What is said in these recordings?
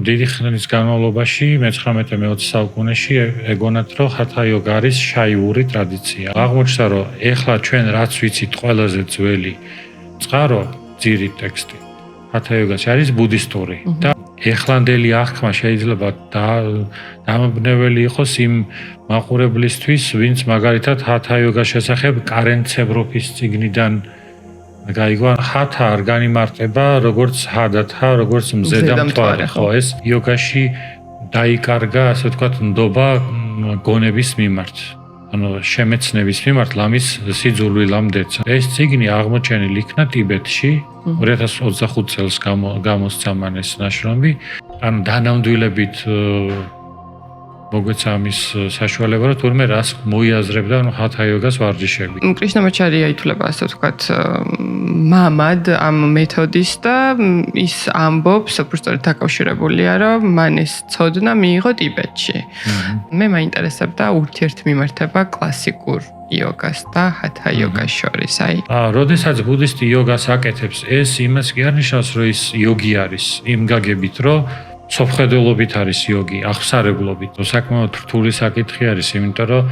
დიდი ხნის განმავლობაში 19-20 საუკუნეში ეგონათ, რომ ჰათა იოგა არის შაიური ტრადიცია. აღმოჩნდა, რომ ეხლა ჩვენ რაც ვიცით ყველაზე ძველი წყარო ძირი ტექსტი ჰათა იოგაში არის ბუდისტური და ეხლანდელი აღქმა შეიძლება დამაბნეველი იყოს იმ მაყურებლისთვის, ვინც მაგალითად ჰათა იოგას შესახებ კარენ ცებროფის წიგნიდან გაიგო, ჰათა არ განიმარტება როგორც ჰადათა, როგორც მზედამთვარე, ხო, ეს იოგაში დაიკარგა, ასე ვთქვათ, ნდობა გონების მიმართ. ანუ შემეცნების მიმართ ლამის სიძულვილამდეც. ეს წიგნი აღმოჩენილი იქნა ტიბეტში 2025 წელს გამოსცა მან ეს ნაშრომი. ანუ დანამდვილებით მოგვეცა ამის საშუალება, რომ თურმე რას მოიაზრებდა ჰათა იოგას ვარჯიშები. კრიშნამაჩარია ითვლება, ასე ვთქვათ, მამად ამ მეთოდის და ის ამბობს, უბრალოდ დაკავშირებულია, რომ მან ეს ცოდნა მიიღო ტიბეტში. მე მაინტერესებდა ურთიერთმიმართება კლასიკურ იოგას და ჰათა იოგას შორის. როდესაც ბუდისტი იოგას აკეთებს, ეს იმას კი არ ნიშნავს, რომ ის იოგი არის, იმ გაგებით, რომ სოფხედელობით არის იოგი, აღსარებლობით. საკმაოდ რთული საკითხი არის, იმიტომ რომ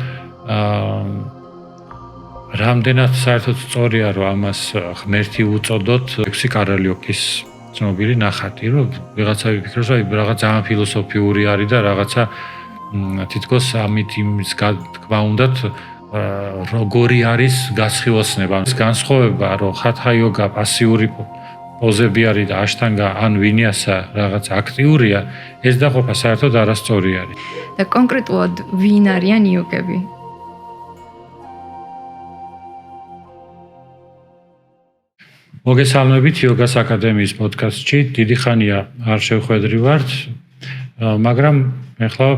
რამდენად საერთოდ სწორია, რომ ამას ღმერთი უწოდოთ, ექვსი კარალიოკის ცნობილი ნახატი, რომ ვიღაცა ვიფიქროს, რომ რაღაც ძალიან ფილოსოფიური არის და რაღაცა თითქოს ამით იმის თქმა უნდათ როგორი არის გასხივოსნება. ეს განსხვავება, რომ ჰათა იოგა პასიური პოზები არის და აშტანგა ან ვინიასა რაღაც აქტიურია, ეს დაყოფა საერთოდ არასწორი არის. და კონკრეტულად ვინ არიან იოგები? მოგესალმებით იოგას აკადემიის პოდკასტში. დიდი ხანია არ შევხვედრივართ, მაგრამ ეხლა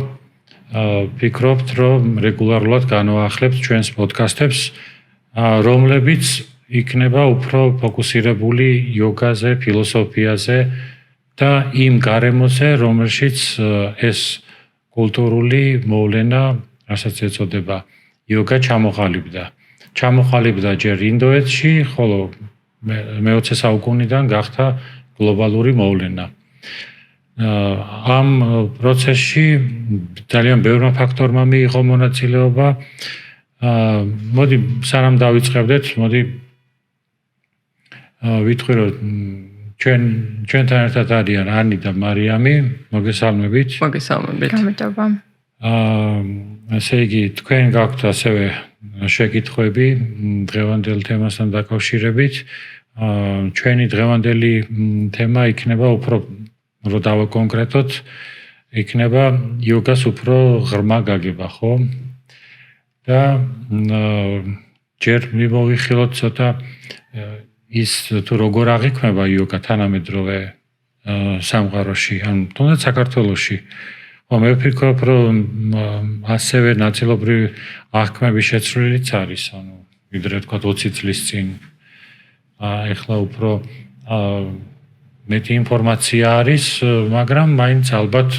ვფიქრობთ, რომ რეგულარულად განვაახლებთ ჩვენს პოდკასტებს, რომლებიც იქნება უფრო ფოკუსირებული იოგაზე, ფილოსოფიაზე და იმ გარემოზე, რომელშიც ეს კულტურული მოვლენა, რასაც ეწოდება იოგა, ჩამოყალიბდა. ჩამოყალიბდა ჯერ ინდოეთში, ხოლო მე-20 საუკუნიდან გახდა გლობალური მოვლენა. ამ პროცესში ძალიან ბევრმა ფაქტორმა მიიღო მონაწილეობა. მოდი სანამ დავიწყებდეთ, მოდი ვიტყვი, რომ ჩვენთან ერთად არიან ანი და მარიამი. მოგესალმებით. მოგესალმებით. გამარჯობა. ასე იგი, თქვენ გაქვთ ასევე შეკითხვები დღევანდელ თემასთან დაკავშირებით. ჩვენი დღევანდელი თემა იქნება უფრო, რომ დავაკონკრეტოთ, იქნება იოგას უფრო ღრმა გაგება, ხო? და ჯერ მივოვიხილოთ ცოტა ის თუ როგორ აღიქმება იოგა თანამედროვე სამყაროში, ან თუნდაც საქართველოში. მე ვფიქრობ, რომ ასევე ნაწილობრივი აღქმების შეცვლილიც არის, ანუ ვიდრე თქვა 20 წლის წინ. ეხლა უფრო მეტი ინფორმაცია არის, მაგრამ მაინც ალბათ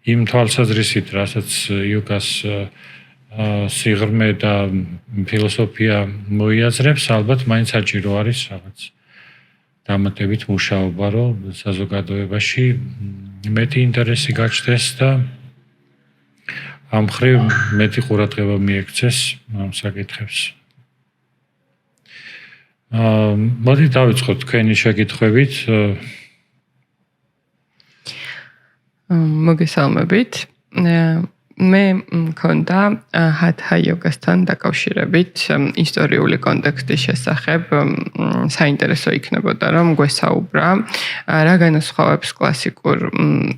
იმ თვალსაზრისით, რასაც იოგას სიღრმე და ფილოსოფია მოიაზრებს, ალბათ მაინც საჭირო არის რაღაც დამატებით მუშაობა, რომ საზოგადოებაში მეტი ინტერესი გაჩნდეს და ამ მხრივ მეტი ყურადღება მიექცეს ამ საკითხებს. მოდი დავიწყოთ თქვენი შეკითხვებით. მოგესალმებით. მე მქონდა ჰათა იოგასთან დაკავშირებით ისტორიული კონტექსტის შესახებ საინტერესო იქნებოდა, რომ გვესაუბრა რა განასხვავებს კლასიკურ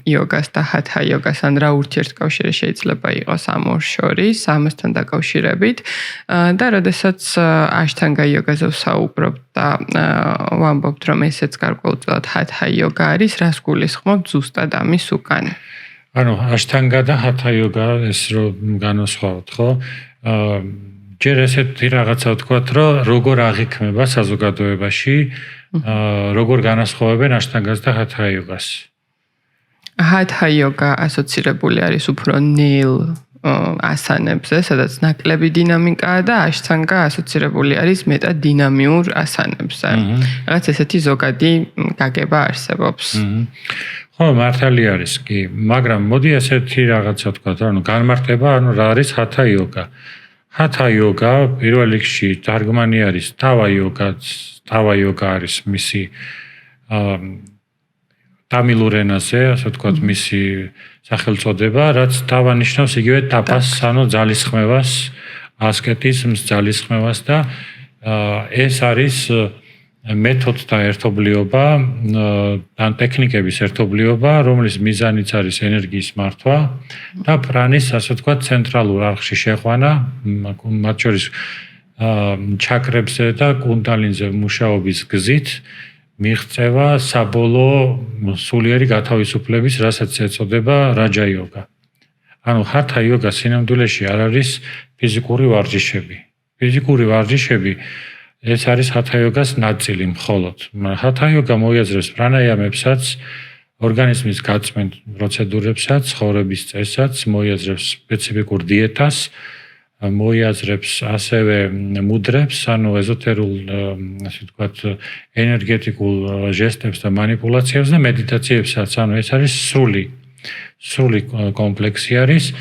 იოგას და ჰათა იოგას, ან რა ურთიერთკავშირი შეიძლება იყოს ამ ორ შორის, ამასთან დაკავშირებით. და როდესაც აშტანგა იოგაზე ვსაუბრობთ და ვამბობთ, რომ ესეც გარკვეულწილად ჰათა იოგა არის, რას გულისხმობთ ზუსტად ამის უკან? ანუ აშტანგა და ჰათა იოგა ეს რომ განვასხვაოთ, ხო? ჯერ ესეთი რაღაცა ვთქვათ, რომ როგორ აღიქმება საზოგადოებაში, როგორ განასხვავებენ აშტანგას და ჰათა იოგას. ჰათა იოგა ასოცირებული არის უფრო ნელ ასანებზე, სადაც ნაკლები დინამიკაა და აშტანგა ასოცირებული არის მეტად დინამიურ ასანებზე. რაღაც ესეთი ზოგადი გაგება არსებობს. ხო, მართალი არის კი, მაგრამ მოდი ასეთი რაღაცა თქვა, ანუ განმარტება, ანუ რა არის ჰათა იოგა. ჰათა იოგა პირველ რიგში თარგმანი არის ტავა იოგაც, ტავა იოგა არის მისი ტამილურ ენაზე, ასე ვთქვათ, მისი სახელწოდება, რაც ტავა ნიშნავს იგივე ტაპას, ანუ ძალისხმევას, ასკეტიზმს, ძალისხმევას და ეს არის მეთოდთა ერთობლიობა, ან ტექნიკების ერთობლიობა, რომლის მიზანიც არის ენერგიის მართვა და პრანის, ასე ვთქვათ, ცენტრალურ არხში შეყვანა, მათ შორის ჩაკრებზე და კუნდალინზე მუშაობის გზით მიღწევა საბოლოო სულიერი გათავისუფლების, რასაც ეწოდება რაჯა იოგა. ანუ ჰათა იოგა სინამდვილეში არ არის ფიზიკური ვარჯიშები. ფიზიკური ვარჯიშები ეს არის ჰათა იოგას ნაწილი მხოლოდ. ჰათა იოგა მოიაზრებს პრანაიამებსაც, ორგანიზმის გაწმენდ პროცედურებსაც, ცხოვრების წესსაც, მოიაზრებს სპეციფიკურ დიეტას, მოიაზრებს ასევე მუდრებს, ანუ ეზოთერულ, ასე ვთქვათ, ენერგეტიკულ ჟესტებს და манипуляციებს და მედიტაციებსაც, ანუ ეს არის სრული კომპლექსი არის,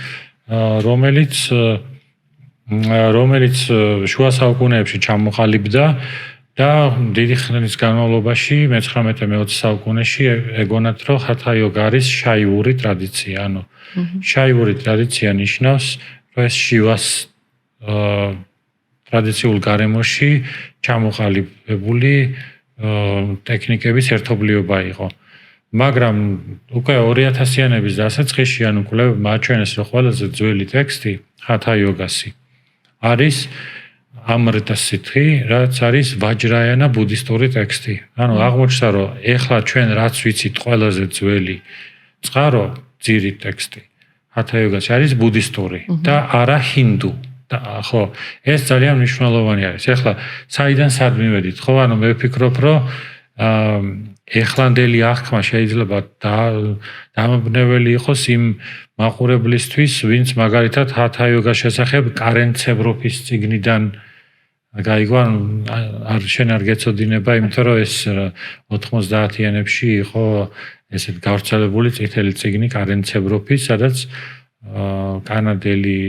რომელიც შუა საუკუნეებში ჩამოყალიბდა და დიდი ხნის განმავლობაში მე-19-20 საუკუნეში ეგონათ, რომ ჰათა იოგა არის შაიური ტრადიცია, ანუ შაიური ტრადიცია ნიშნავს, რომ ეს შივას ტრადიციულ გარემოში ჩამოყალიბებული ტექნიკების ერთობლიობა იყო. მაგრამ უკვე 2000-იანების დასაწყისში, ანუ კვლევებმა აჩვენეს, რომ ყველაზე ძველი ტექსტი ჰათა იოგასი არის ამრიტა სიტხი, რაც არის ვაჯრაიანა ბუდისტური ტექსტი. ანუ აღმოჩნდა, რომ ეხლა ჩვენ რაც ვიცით ყველაზე ძველი წყარო ძირი ტექსტი ჰათა იოგაში არის ბუდისტური და არა ჰინდუ. ხო, ეს ძალიან მნიშვნელოვანი არის. ეხლა საიდან სად მივედით, ხო? ანუ მე ვფიქრობ, რომ ეხლანდელი აღქმა შეიძლება დამაბნეველი იყოს იმ მაყურებლისთვის, ვინც მაგალითად ჰათა იოგას შესახებ კარენ ცებროფის წიგნიდან გაიგო, არ შენ არ გეცოდინება, იმიტომ რომ ეს 90-იანებში იყო ესეთ გავრცელებული წითელი წიგნი კარენ ცებროფის, სადაც კანადელი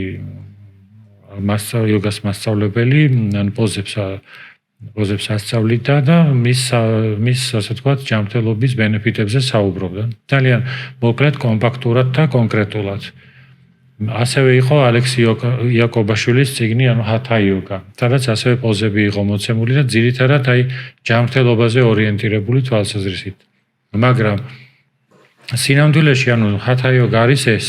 იოგას მასწავლებელი ან პოზებს ასწავლიდა და მის ასე ვთქვათ ჯანმრთელობის ბენეფიტებზე საუბრობდა. ძალიან მოკლედ, კომპაქტურად და კონკრეტულად. ასევე იყო ალექსი იაკობაშვილის წიგნი, ანუ ჰათა იოგა, სადაც ასევე პოზები იყო მოცემული და ძირითადად აი ჯანმრთელობაზე ორიენტირებული თვალსაზრისით. მაგრამ სინამდვილეში, ანუ ჰათა იოგა არის ეს.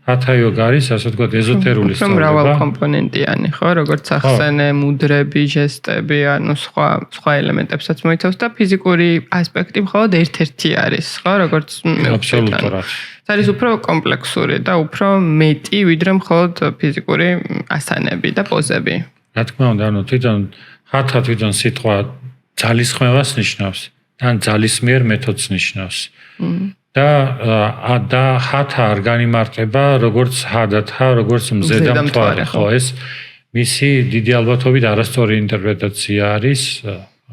ჰათა იოგა არის, ასე ვთქვათ, ეზოთერული სწავლება. მრავალკომპონენტიანი, ხო, როგორც ახსენე, მუდრები, ჟესტები, ანუ სხვა ელემენტებსაც მოიცავს და ფიზიკური ასპექტი მხოლოდ ერთ-ერთი არის, ხო, როგორც აბსოლუტურად. ეს არის უფრო კომპლექსური და უფრო მეტი, ვიდრე მხოლოდ ფიზიკური ასანები და პოზები. რა თქმა უნდა, ანუ ჰათა თვითონ სიტყვა ძალისხმევას ნიშნავს, ან ძალისმიერ მეთოდს ნიშნავს. და ჰათა არ განიმარტება როგორც ჰადათა, როგორც მზედამთვარე, ხო, ეს მისი დიდი ალბათობით არასწორი ინტერპრეტაცია არის,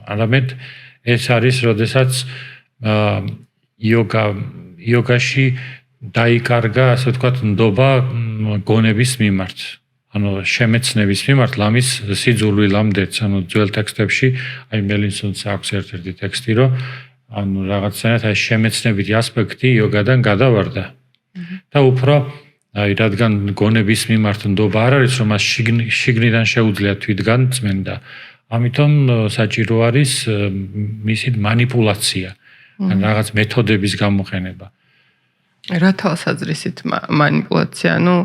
არამედ ეს არის, როდესაც იოგაში დაიკარგა, ასე ვთქვათ, ნდობა გონების მიმართ, ანუ შემეცნების მიმართ, ლამის სიძულვილ ამდეც, ანუ ძველ ტექსტებში, აი მელინსონს აქვს ერთ-ერთი ტექსტი, რომ ანუ რაღაცნაირად აი შემეცნებითი ასპექტი იოგადან გადავარდა. და უფრო აი რადგან გონების მიმართ ნდობა არ არის, რომ მას შიგნიდან შეუძლია თვითგანწმენდა, ამიტომ საჭირო არის მისი манипуляция, ან რაღაც მეთოდების გამოყენება. რა თვალსაზრისით манипуляция, ანუ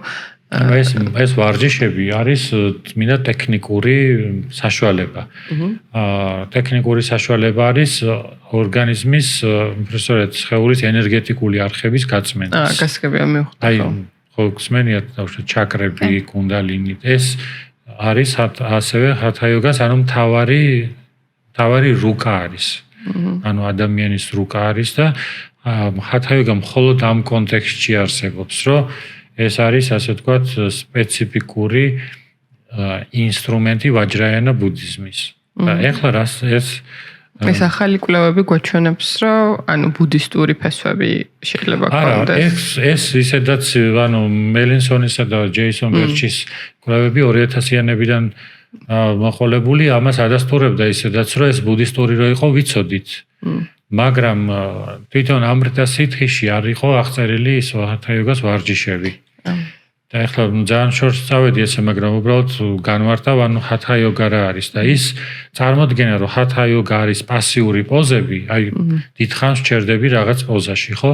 ეს ვარჯიშები არის წმინდა ტექნიკური საშუალება. ტექნიკური საშუალება არის ორგანიზმის, უბრალოდ სხეულის ენერგეტიკული არხების გაწმენდა. გასაგებია მივხვდი. აი, ხო, გსმენიათ თავშე ჩაკრები, კუნდალინი. ეს არის ასევე ჰათა იოგას, ანუ მთავარი რუკა არის. ანუ ადამიანის რუკა არის და ჰათა იოგა მხოლოდ ამ კონტექსტში არსებობს, რომ ეს არის, ასე ვთქვათ, სპეციფიკური ინსტრუმენტი ვაჯრაიანა ბუდიზმის. და ეხლა ეს ეს ახალი კვლევები გვაჩვენებს, რომ ანუ ბუდისტური ფესვები შეიძლება გქონდეს. ეს ისედაც მელინსონისა და ჯეისონ ბერჩის კვლევები 2000-იანებიდან მოყოლებული ამას ადასტურებდა ისედაც, რომ ეს ბუდისტური რო იყო ვიცოდით. მაგრამ თვითონ ამრიტა სითხიში არ იყო აღწერილი ის ჰათა იოგას ვარჯიშები. და ახლა ძალიან შორს წავედი ესე, მაგრამ უბრალოდ განვართავ, ჰათა იოგა რა არის და ის წარმოდგენა, რომ ჰათა იოგა არის პასიური პოზები, აი დიდხანს ჩერდები რაღაც პოზაში, ხო?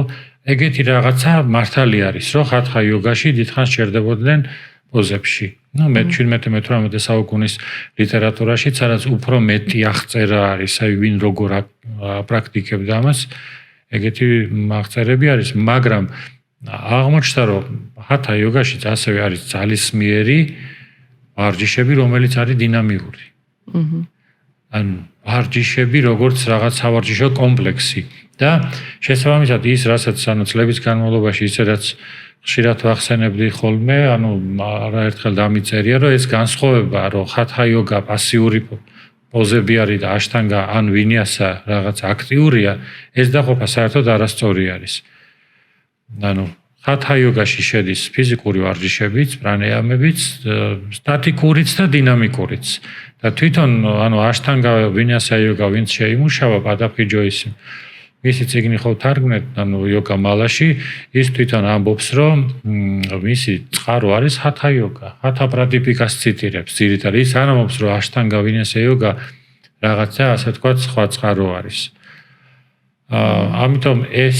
ეგეთი რაღაცა მართალი არის, რომ ჰათა იოგაში დიდხანს ჩერდებოდნენ პოზებში. მე-17-18 საუკუნის ლიტერატურაში სადაც უფრო მეტი აღწერა არის, აი ვინ როგორ აპრაქტიკებდა ამას, ეგეთი აღწერები არის, მაგრამ აღმოჩნდა, რომ ჰათა იოგაშიც ასევე არის ძალისმიერი ვარჯიშები, რომელიც არის დინამიური. ანუ ვარჯიშები როგორც რაღაც სავარჯიშო კომპლექსი და შესაბამისად ის, რასაც წლების განმავლობაში ისედაც ხშირად ვახსენებდი ხოლმე, არაერთხელ დამიწერია, რომ ეს განსხვავება, რომ ჰათა იოგა პასიური პოზები არის და აშტანგა ან ვინიასა რაღაც აქტიურია, ეს დაყოფა საერთოდ არასწორი არის. ჰათა იოგაში შედის ფიზიკური ვარჯიშებიც, პრანაიამებიც, სტატიკურიც და დინამიკურიც. და თვითონ აშტანგა ვინიასა იოგა ვინც შეიმუშავა პადაფი ჯოისი მისი წიგნი ხო თარგმნეთ, იოგა მალაში, ის თვითონ ამბობს, რომ მისი წყარო არის ჰათა იოგა. ჰათა პრატიპიკას ციტირებს, ძირითადად ის არ ამბობს, რომ აშტანგა ვინიასა იოგა რაღაცა ასე თქვა სხვა წყარო არის. ამიტომ ეს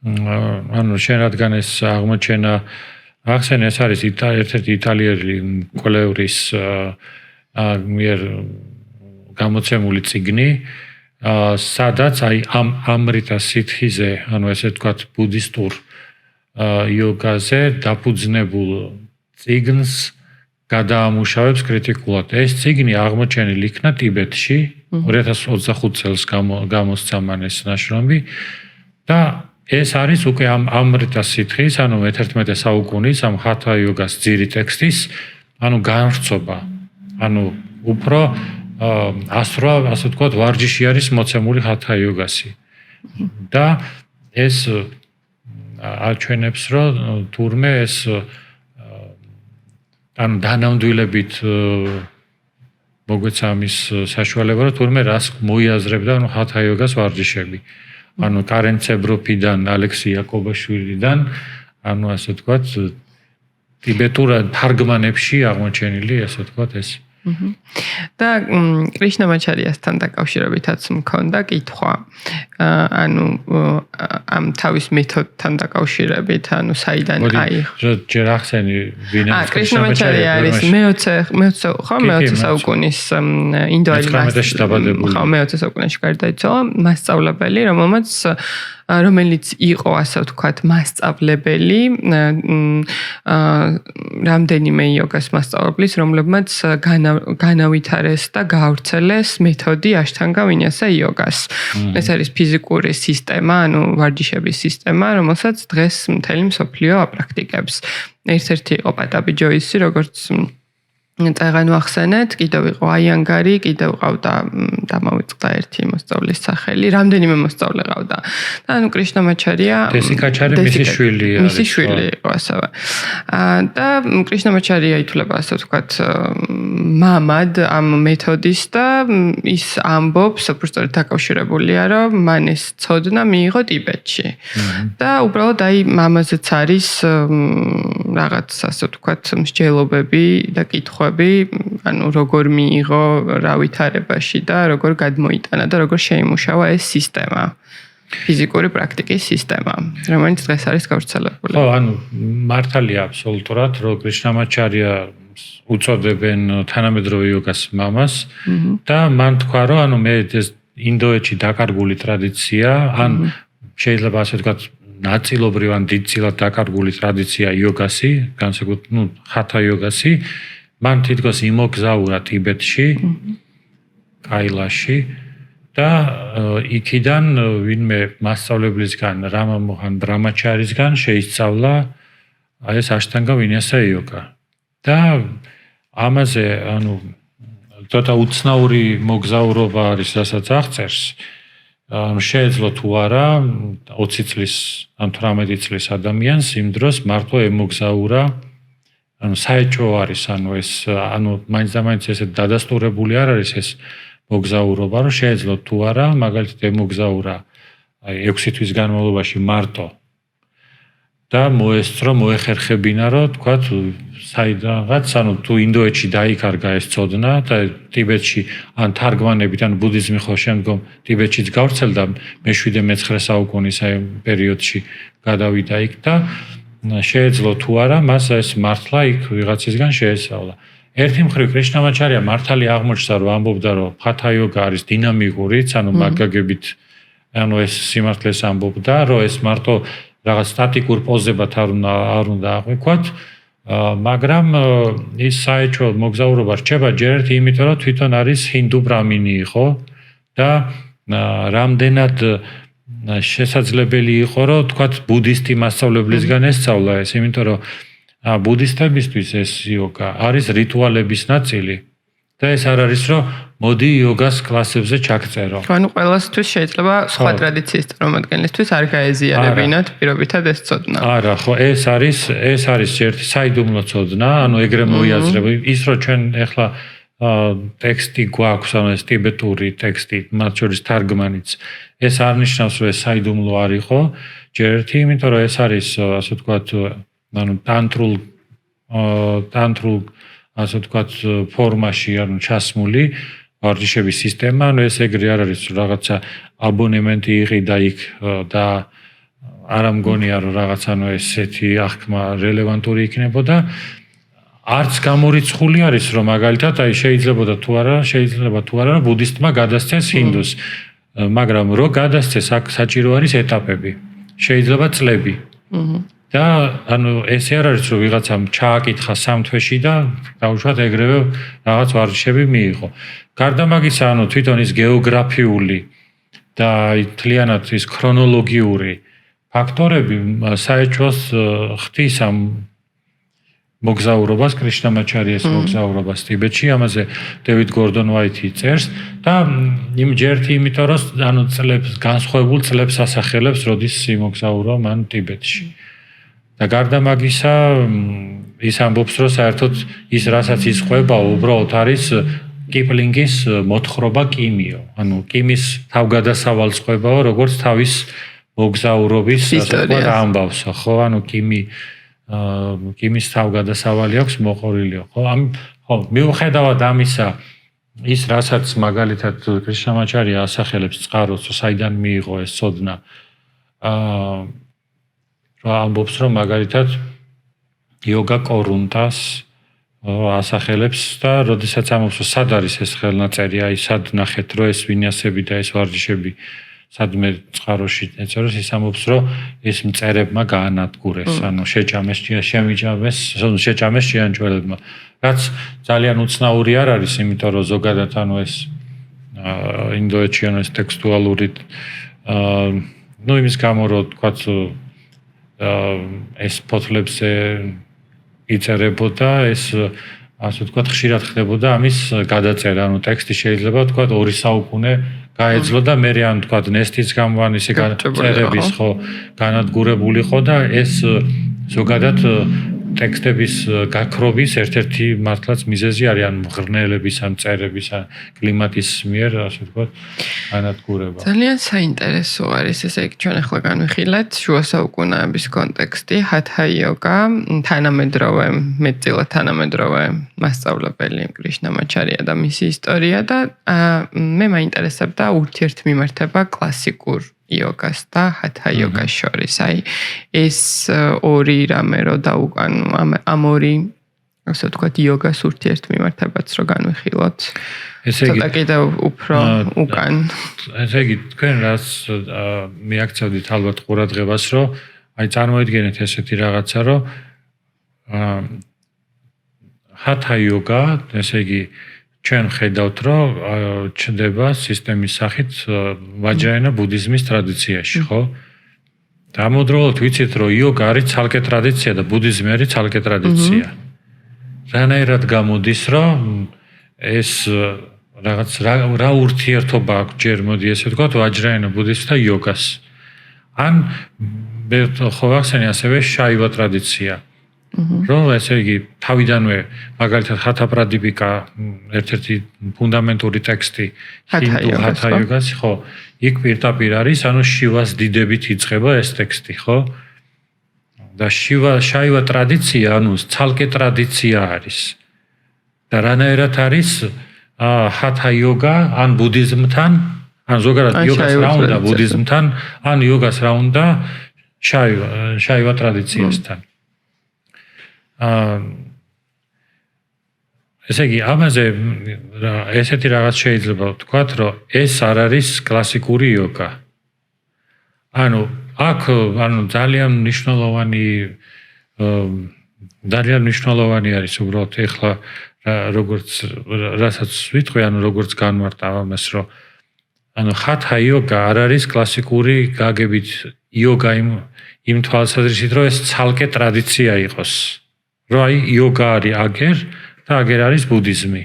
შენ რადგან ეს აღმოჩენა ახსენე, ეს არის ერთ-ერთი იტალიელი კვლევრის მიერ გამოცემული წიგნი, სადაც აი ამრიტა სითხიზე, ესე ვთქვათ, ბუდისტურ იოგაზე დაფუძნებულ წიგნს გადაამუშავებს კრიტიკულად. ეს წიგნი აღმოჩენილი იქნა ტიბეტში 2025 წელს გამოსცა მან ეს ნაშრომი და ეს არის უკვე ამრიტა სითხის, მე-11 საუკუნის ამ ჰათა იოგას ძირი ტექსტის, განვრცობა. უფრო ასრვა, ასე ვთქვათ, ვარჯიში არის მოცემული ჰათა იოგასი. და ეს აჩვენებს, რომ თურმე ეს დანამდვილებით მოგვეცა ამის საშუალება, რომ თურმე რას მოიაზრებდა ჰათა იოგას ვარჯიშები. კარენ ცებროფიდან, ალექსი იაკობაშვილიდან, ასე ვთქვათ, ტიბეტურ თარგმანებში აღმოჩენილი, ასე ვთქვათ, ეს. და კრიშნამაჩარიასთან დაკავშირებითაც მქონდა კითხვა. ამ თავის მეთოდთან დაკავშირებით, საიდან აიღო. ჯერ ახსენი ვინ არის კრიშნამაჩარია არის მე-20 საუკუნის ინდოელი მე-20 საუკუნეში გარდაიცვალა მასწავლებელი, რომელიც იყო, ასე ვთქვათ, მასწავლებელი რამდენიმე იოგას მასწავლებლის, რომლებმაც განავითარეს და გაავრცელეს მეთოდი აშტანგა ვინიასა იოგას. ეს არის ფიზიკური სისტემა, ვარჯიშების სისტემა, რომელსაც დღეს მთელი მსოფლიო აპრაქტიკებს. ერთ-ერთი იყო პატაბი ჯოისი, როგორც წეგან ვახსენეთ, კიდევ იყო აიანგარი, კიდევ ყავდა დამავიწყდა ერთი მოსწავლის სახელი, რამდენიმე მოსწავლე ყავდა. და კრიშნამაჩარია დესიკაჩარი მისი შვილი არის. მისი შვილი იყო ასევე. და კრიშნამაჩარია ითვლება, ასე ვთქვათ, მამად ამ მეთოდის და ის ამბობს, უბრალოდ დაკავშირებულია, რომ მან ეს ცოდნა მიიღო ტიბეტში. და უბრალოდ აი მამაზეც არის რაღაც, ასე ვთქვათ, მსჯელობები და კითხვა როგორ მიიღო რა ვითარებაში და როგორ გადმოიტანა და როგორ შეიმუშავა ეს სისტემა, ფიზიკური პრაქტიკის სისტემა, რომელიც დღეს არის გავრცელებული. ხო, მართალია აბსოლუტურად, რომ კრიშნამაჩარია უწოდებენ თანამედროვე იოგას მამას და მან თქვა, რომ მე ეს ინდოეთში დაკარგული ტრადიცია, შეიძლება ასე ვთქვათ, ნაწილობრივ ან დიდწილად დაკარგული ტრადიცია იოგასი, განსაკუთრებით ჰათა იოგასი, მან თითქოს იმოგზაურა ტიბეტში, კაილაში და იქიდან ვინმე მასწავლებლისგან, რამა მოჰან ბრამაჩარისგან შეისწავლა ეს აშტანგა ვინიასა იოგა. და ამაზე ცოტა უცნაური მოგზაურობა არის, რასაც აღწერს. შეეძლო თუ არა 20 წლის ან 18 წლის ადამიანს იმ დროს მართლა ემოგზაურა, საეჭვო არის, ეს მაინც ესე დადასტურებული არ არის ეს მოგზაურობა, რომ შეეძლო თუ არა მაგალითად ემოგზაურა 6 თვის განმავლობაში მარტო და მოესწრო, მოეხერხებინა, რომ თქვა საიდანღაც, თუ ინდოეთში დაიკარგა ეს ცოდნა და ტიბეტში ან თარგმანებით, ან ბუდიზმი ხო შემდგომ ტიბეტშიც გავრცელდა მე-7-მე-9 საუკუნის პერიოდში გადავიდა იქ და შეეძლო თუ არა მას ეს მართლა იქ ვიღაცისგან შეესწავლა. ერთი მხრივ კრიშნამაჩარია მართალი აღმოჩნდა, რომ ამბობდა, რომ ჰათა იოგა არის დინამიკურიც, მაგაგებით, ეს სიმართლეს ამბობდა, რომ ეს მარტო რაღაც სტატიკურ პოზებად არ უნდა აღვიქვათ, მაგრამ ის საეჭვო მოგზაურობა რჩება ჯერ ერთი იმიტომ, რომ თვითონ არის ჰინდუ ბრამინი იყო და რამდენად შესაძლებელი იყო, რომ თქვათ ბუდისტი მასწავლებლისგან ესწავლა ეს, იმიტომ რომ ბუდისტებისთვის ეს იოგა არის რიტუალების ნაწილი და ეს არ არის, რომ მოდი იოგას კლასებზე ჩაგწერო. ანუ ყველასთვის შეიძლება სხვა ტრადიციის წარმომადგენლისთვის არ გაეზიარებინათ პირობითად ეს ცოდნა. არა, ხო, ეს არის ერთი საიდუმლო ცოდნა, ანუ ეგრე მოიაზრება ის, რომ ჩვენ ეხლა ტექსტი გვაქვს, ანუ ეს ტიბეტური ტექსტი, მათ შორის თარგმანიც. ეს არ ნიშნავს, რომ ეს საიდუმლო არ იყო, ჯერ ერთი, იმიტომ რომ ეს არის, ასე ვთქვათ, ანუ ტანტრულ ასე ვთქვათ ფორმაში, ანუ ჩასმული ვარჯიშების სისტემა, ანუ ეს ეგრე არ არის, რომ რაღაცა აბონემენტი იყიდა იქ და არ მგონია, რომ რაღაც ანუ ესეთი აღქმა რელევანტური იქნებოდა. არც გამორიცხული არის, რომ მაგალითად შეიძლება თუ არა, რომ ბუდისტმა გადასცეს ჰინდუს, მაგრამ რო გადასცეს, აქ საჭირო არის ეტაპები. შეიძლება წლები. და ანუ ესე არ არის, რომ ვიღაცამ ჩააკითხა 3 თვეში და დაუშვათ ეგრევე რაღაც ვარჯიშები მიიღო. გარდა მაგისა, ანუ თვითონ ის გეოგრაფიული და თლიანად ის ქრონოლოგიური ფაქტორები საეჭვოს ხდის ამ მოგზაურობას, კრიშნამაჩარიას მოგზაურობას ტიბეტში, ამაზე დევიდ გორდონ ვაიტი წერს და იმიტომ რომ ანუ განსხვავებულ წლებს ასახელებს, როდის იმოგზაურა მან ტიბეტში. და გარდა მაგისა, ის ამბობს, რომ საერთოდ ის რასაც ისყვება, უბრალოდ არის კიპლინგის მოთხრობა კიმიო. ანუ კიმის თავგადასავალს ყვებაო, როგორც თავის მოგზაურობის ამბავს, ხო? ანუ კიმის თავგადასავალი აქვს მოყოლილი, ხო? ხო, მიუხედავად ამისა, ის რასაც მაგალითად კრიშნამაჩარია ასახელებს წყაროს, საიდან მიიღო ეს ცოდნა. ამბობს, რომ მაგალითად იოგა კორუნტას ასახელებს და როდესაც ამბობს, რომ სად არის ეს ხელნაწერი, აი სად ნახეთ, რომ ეს ვინიასები და ეს ვარჯიშები სადმე წყაროში ეწეროს, ის ამბობს, რომ ეს მწერებმა გაანადგურეს, ანუ შეჭამეს ჭიანჭველებმა. რაც ძალიან უცნაური არ არის, იმიტომ რომ ზოგადად ანუ ეს ინდოეთში ანუ ეს ტექსტუალური იმის გამო, რომ თქვათ ეს ფოთლებზე იწერებოდა, ეს ასე ვთქვათ, ხშირად ხდებოდა ამის გადაწერა, ანუ ტექსტი შეიძლება ვთქვათ 2 საუკუნე გაეძლო და მე ან ვთქვათ ნესტის გამოვან ისე წერების ხო განადგურებული ხო და ეს ზოგადად ტექსტების გაქრობის ერთ-ერთი მართლაც მიზეზი არის, ან მღრღნელების, ან წერების, ან კლიმატის მიერ, ასე ვთქვათ, განადგურება. ძალიან საინტერესო არის ესე იგი ჩვენ ახლა განვიხილეთ შუა საუკუნეების კონტექსტი, ჰათა იოგა, თანამედროვე, მეტწილად თანამედროვე მასწავლებელი კრიშნამაჩარია და მისი ისტორია და მე მაინტერესებდა ურთიერთმიმართება კლასიკურ იოგას და ჰათა იოგას შორის. აი ეს ორი რამე რო დაუკანო, ამ ორი ასე ვთქვათ იოგას ურთიერთმიმართებაც რო განვიხილოთ. ესე იგი ცოტა კიდევ უფრო უკან. ესე იგი თქვენ რას მიაქცევდით ალბათ ყურადღებას, რომ აი წარმოიდგინეთ ესეთი რაღაცა, რომ ჰათა იოგა, ესე იგი ჩვენ ხედავთ, რომ ჩნდება სისტემის სახით ვაჯრაენა ბუდიზმის ტრადიციაში, ხო? დამოდროულად ვიცით, რომ იოგა არის ცალკე ტრადიცია და ბუდიზმი არის ცალკე ტრადიცია. რანაირად გამოდის, რომ ეს რაღაც რა ურთიერთობა აქვს ჯერ მოდი ესე ვთქვათ ვაჯრაიანო ბუდიზმს და იოგას. ან ხო ახსენე ასევე შაივა ტრადიცია. რომ ესე იგი თავიდანვე მაგალითად ჰათა პრადიპიკა ერთ-ერთი ფუნდამენტური ტექსტი ჰინდუ ჰათა იოგას ხო იქ პირდაპირ არის ანუ შივას დიდებით იწყება ეს ტექსტი ხო და შაივა ტრადიცია ანუ ცალკე ტრადიცია არის და რანაირად არის ჰათა იოგა ან ბუდიზმთან ან ზოგადად იოგას რა უნდა ბუდიზმთან ან იოგას რა უნდა შაივა ტრადიციასთან ესე იგი ამაზე ესეთი რაღაც შეიძლება ვთქვათ რომ ეს არ არის კლასიკური იოგა. ანუ აქ ძალიან მნიშვნელოვანი არის უბრალოდ ეხლა როგორც რასაც ვიტყვი ანუ როგორც განმარტავ ამას რომ ანუ ჰათა იოგა არ არის კლასიკური გაგებით იოგა იმ თვალსაზრისით რომ ეს ცალკე ტრადიცია იყოს. რომ აი იოგა არის აგერ და აგერ არის ბუდიზმი.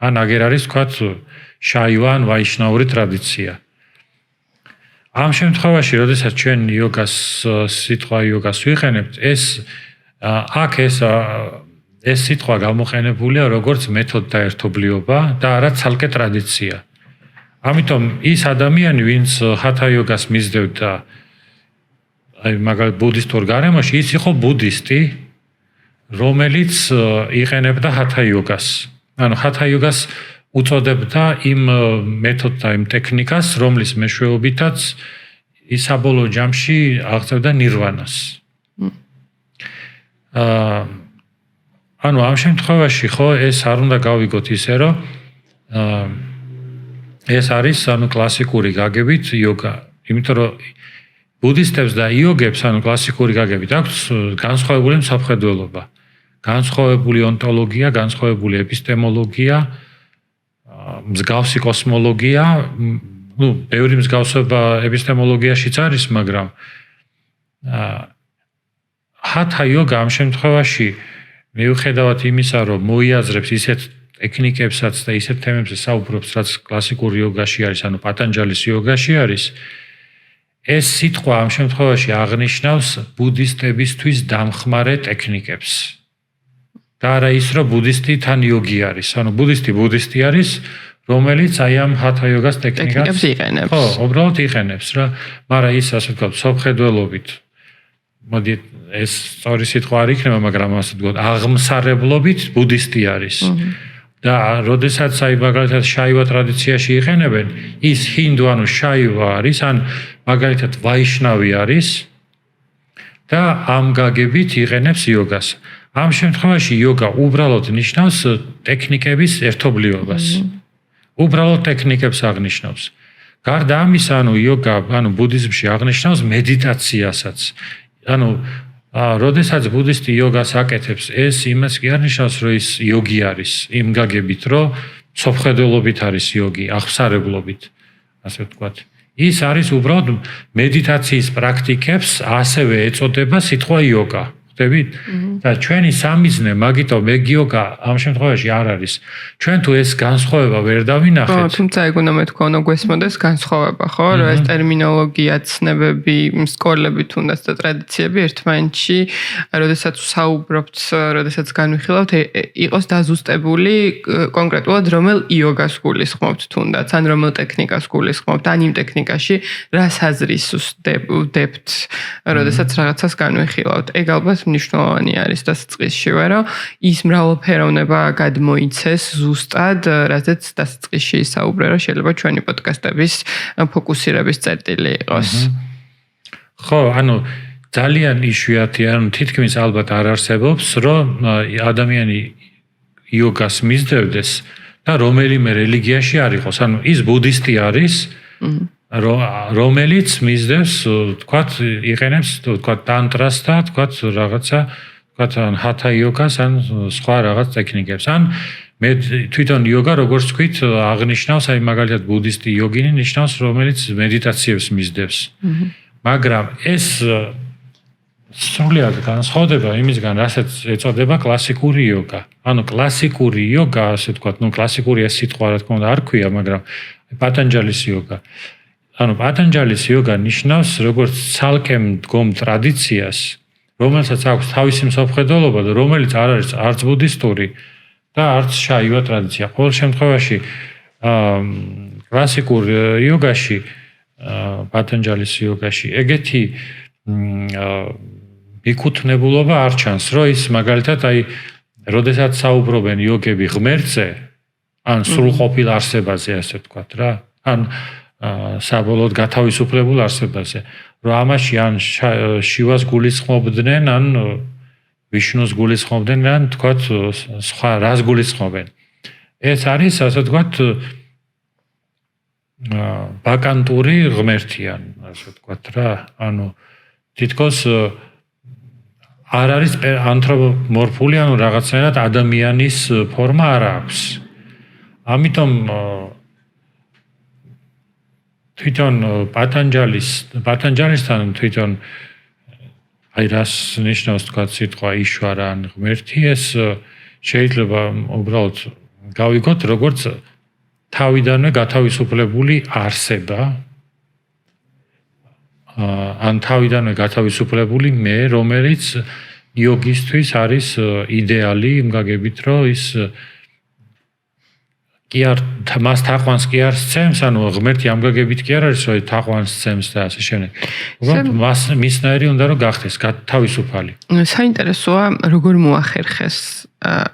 ან აგერ არის თქვათ შაივა ან ვაიშნაური ტრადიცია. ამ შემთხვევაში, როდესაც ჩვენ იოგას სიტყვა იოგას ვიყენებთ, ეს სიტყვა გამოყენებულია როგორც მეთოდთა ერთობლიობა და არა ცალკე ტრადიცია. ამიტომ ის ადამიანი, ვინც ჰათა იოგას მისდევდა აი მაგალითად ბუდისტურ გარემოში, ის იყო ბუდისტი რომელიც იყენებდა ჰათა იოგას. ანუ ჰათა იოგას უწოდებდა იმ მეთოდთა, იმ ტექნიკას, რომლის მეშვეობითაც ის საბოლოო ჯამში აღწევდა ნირვანას. ანუ ამ შემთხვევაში ხო ეს არ უნდა გავიგოთ ისე რომ ეს არის ანუ კლასიკური გაგებით იოგა. იმიტომ რომ ბუდისტებს და იოგებს ანუ კლასიკური გაგებით აქვს განსხვავებული მსოფლმხედველობა. განსხვავებული ონტოლოგია, განსხვავებული ეპისტემოლოგია, მსგავსი კოსმოლოგია, ბევრი მსგავსება ეპისტემოლოგიაშიც არის, მაგრამ ჰათა იოგა ამ შემთხვევაში მიუხედავად იმისა, რომ მოიაზრებს ისეთ ტექნიკებსაც და ისეთ თემებზე საუბრობს, რაც კლასიკურ იოგაში არის, ანუ პატანჯალის იოგაში არის, ეს სიტყვა ამ შემთხვევაში აღნიშნავს ბუდისტებისთვის დამხმარე ტექნიკებს. და არა ის, რომ ბუდისტი თან იოგი არის. ანუ ბუდისტი არის, რომელიც აი ამ ჰათა იოგას ტექნიკას იყენებს. ხო, უბრალოდ იყენებს რა. მაგრამ ის ასე ვთქვათ, სოფხედველობით. მოდი ეს სწორი სიტყვა არ იქნება, მაგრამ ასე ვთქვათ, აღმსარებლობით ბუდისტი არის. და როდესაც აი მაგალითად შაივა ტრადიციაში იყენებენ, ის ჰინდუ ანუ შაივა არის, ან მაგალითად ვაიშნავი არის და ამ გაგებით იყენებს იოგას. ამ შემთხვევაში იოგა უბრალოდ ნიშნავს ტექნიკების ერთობლიობას. უბრალოდ ტექნიკებს აღნიშნავს. გარდა ამისა, ანუ იოგა, ანუ ბუდიზმში აღნიშნავს მედიტაციასაც. ანუ როდესაც ბუდისტი იოგას აკეთებს, ეს იმას კი არ ნიშნავს, რომ ის იოგი არის, იმ გაგებით, რომ სოფხედველობით არის იოგი, აღსარებლობით, ასე ვთქვათ. ის არის უბრალოდ მედიტაციის პრაქტიკებს ასევე ეწოდება სიტყვა იოგა. ხდებით? და ჩვენი სამიზნე მაგითო მეგიოგა ამ შემთხვევაში არ არის. ჩვენ თუ ეს განსხვავება ვერ დავინახეთ. ხო, თუმცა ეგ უნდა მეთქვა, უნდა გვესმოდეს განსხვავება, ხო? რომ ეს ტერმინოლოგია, ცნებები, სკოლები თუნდაც და ტრადიციები ერთმანეთში, როდესაც საუბრობთ, როდესაც განვიხილავთ, იყოს დაზუსტებული კონკრეტულად რომელ იოგას გულისხმობთ თუნდაც, ან რომელ ტექნიკას გულისხმობთ, ან იმ ტექნიკაში რას აზრის ვდებთ, როდესაც რაღაცას განვიხილავთ. ეგ ალბათ მნიშვნელოვანი არის დასაწყისშივე, რომ ის მრავალფეროვნება გადმოიცეს ზუსტად, რაზეც დასაწყისში ისაუბრე, რომ შეიძლება ჩვენი პოდკასტების ფოკუსირების წერტილი იყოს. ხო, ანუ ძალიან იშვიათია, ანუ თითქმის ალბათ არ არსებობს, რომ ადამიანი იოგას მისდევდეს და რომელიმე რელიგიაში არ იყოს. ანუ ის ბუდისტი არის, რომელიც მისდევს, თქვათ, იყენებს, თქვათ, ტანტრას და თქვათ, რაღაცა, თქვათ, ჰათა იოგას ან სხვა რაღაც ტექნიკებს. ან მე თვითონ იოგა, როგორც ვთქვით, აღნიშნავს, აი მაგალითად ბუდისტი იოგინი ნიშნავს, რომელიც მედიტაციებს მისდევს. მაგრამ ეს სრულიად განსხვავდება იმისგან, რასაც ეწოდება კლასიკური იოგა. ანუ კლასიკური იოგა, ასე ვთქვათ, კლასიკური ეს სიტყვა რა თქმა უნდა არ ქვია, მაგრამ პატანჯალის იოგა. ანუ პატანჯალის იოგა ნიშნავს როგორც ცალკე მდგომ ტრადიციას, რომელსაც აქვს თავისი მსოფლმხედველობა და რომელიც არ არის არც ბუდისტური და არც შაივა ტრადიცია. ყოველ შემთხვევაში კლასიკურ იოგაში, პატანჯალის იოგაში ეგეთი მიკუთვნებულობა არ ჩანს, რომ ის მაგალითად როდესაც საუბრობენ იოგები ღმერთზე, ან სრულყოფილ არსებაზე, ასე ვთქვათ რა, ან საბოლოოდ გათავისუფლებულ არსებაზე, რომ ამაში ან შივას გულისხმობდნენ, ან ვიშნუს გულისხმობდნენ, ან ვთქვათ სხვა რას გულისხმობენ. ეს არის, ასე ვთქვათ, ბაკანტური ღმერთიან, ასე ვთქვათ რა, ანუ თითქოს არ არის ანთროპომორფული, ანუ რაღაცნაირად ადამიანის ფორმა არ აქვს. ამიტომ თვითონ პატანჯალისთან თვითონ რას ნიშნავს თქვა სიტყვა იშვარა ან ღმერთი, ეს შეიძლება უბრალოდ გავიგოთ როგორც თავიდანვე გათავისუფლებული არსება, ან თავიდანვე გათავისუფლებული მე, რომელიც იოგისთვის არის იდეალი იმ გაგებით, რომ ის კი არ მას თაყვანს კი არ სცემს, ანუ ღმერთი ამ გაგებით კი არ არის, რომ თაყვანს სცემს და ასე შემდეგ. უბრალოდ მისნაირი უნდა რომ გახდეს თავისუფალი. საინტერესოა როგორ მოახერხეს,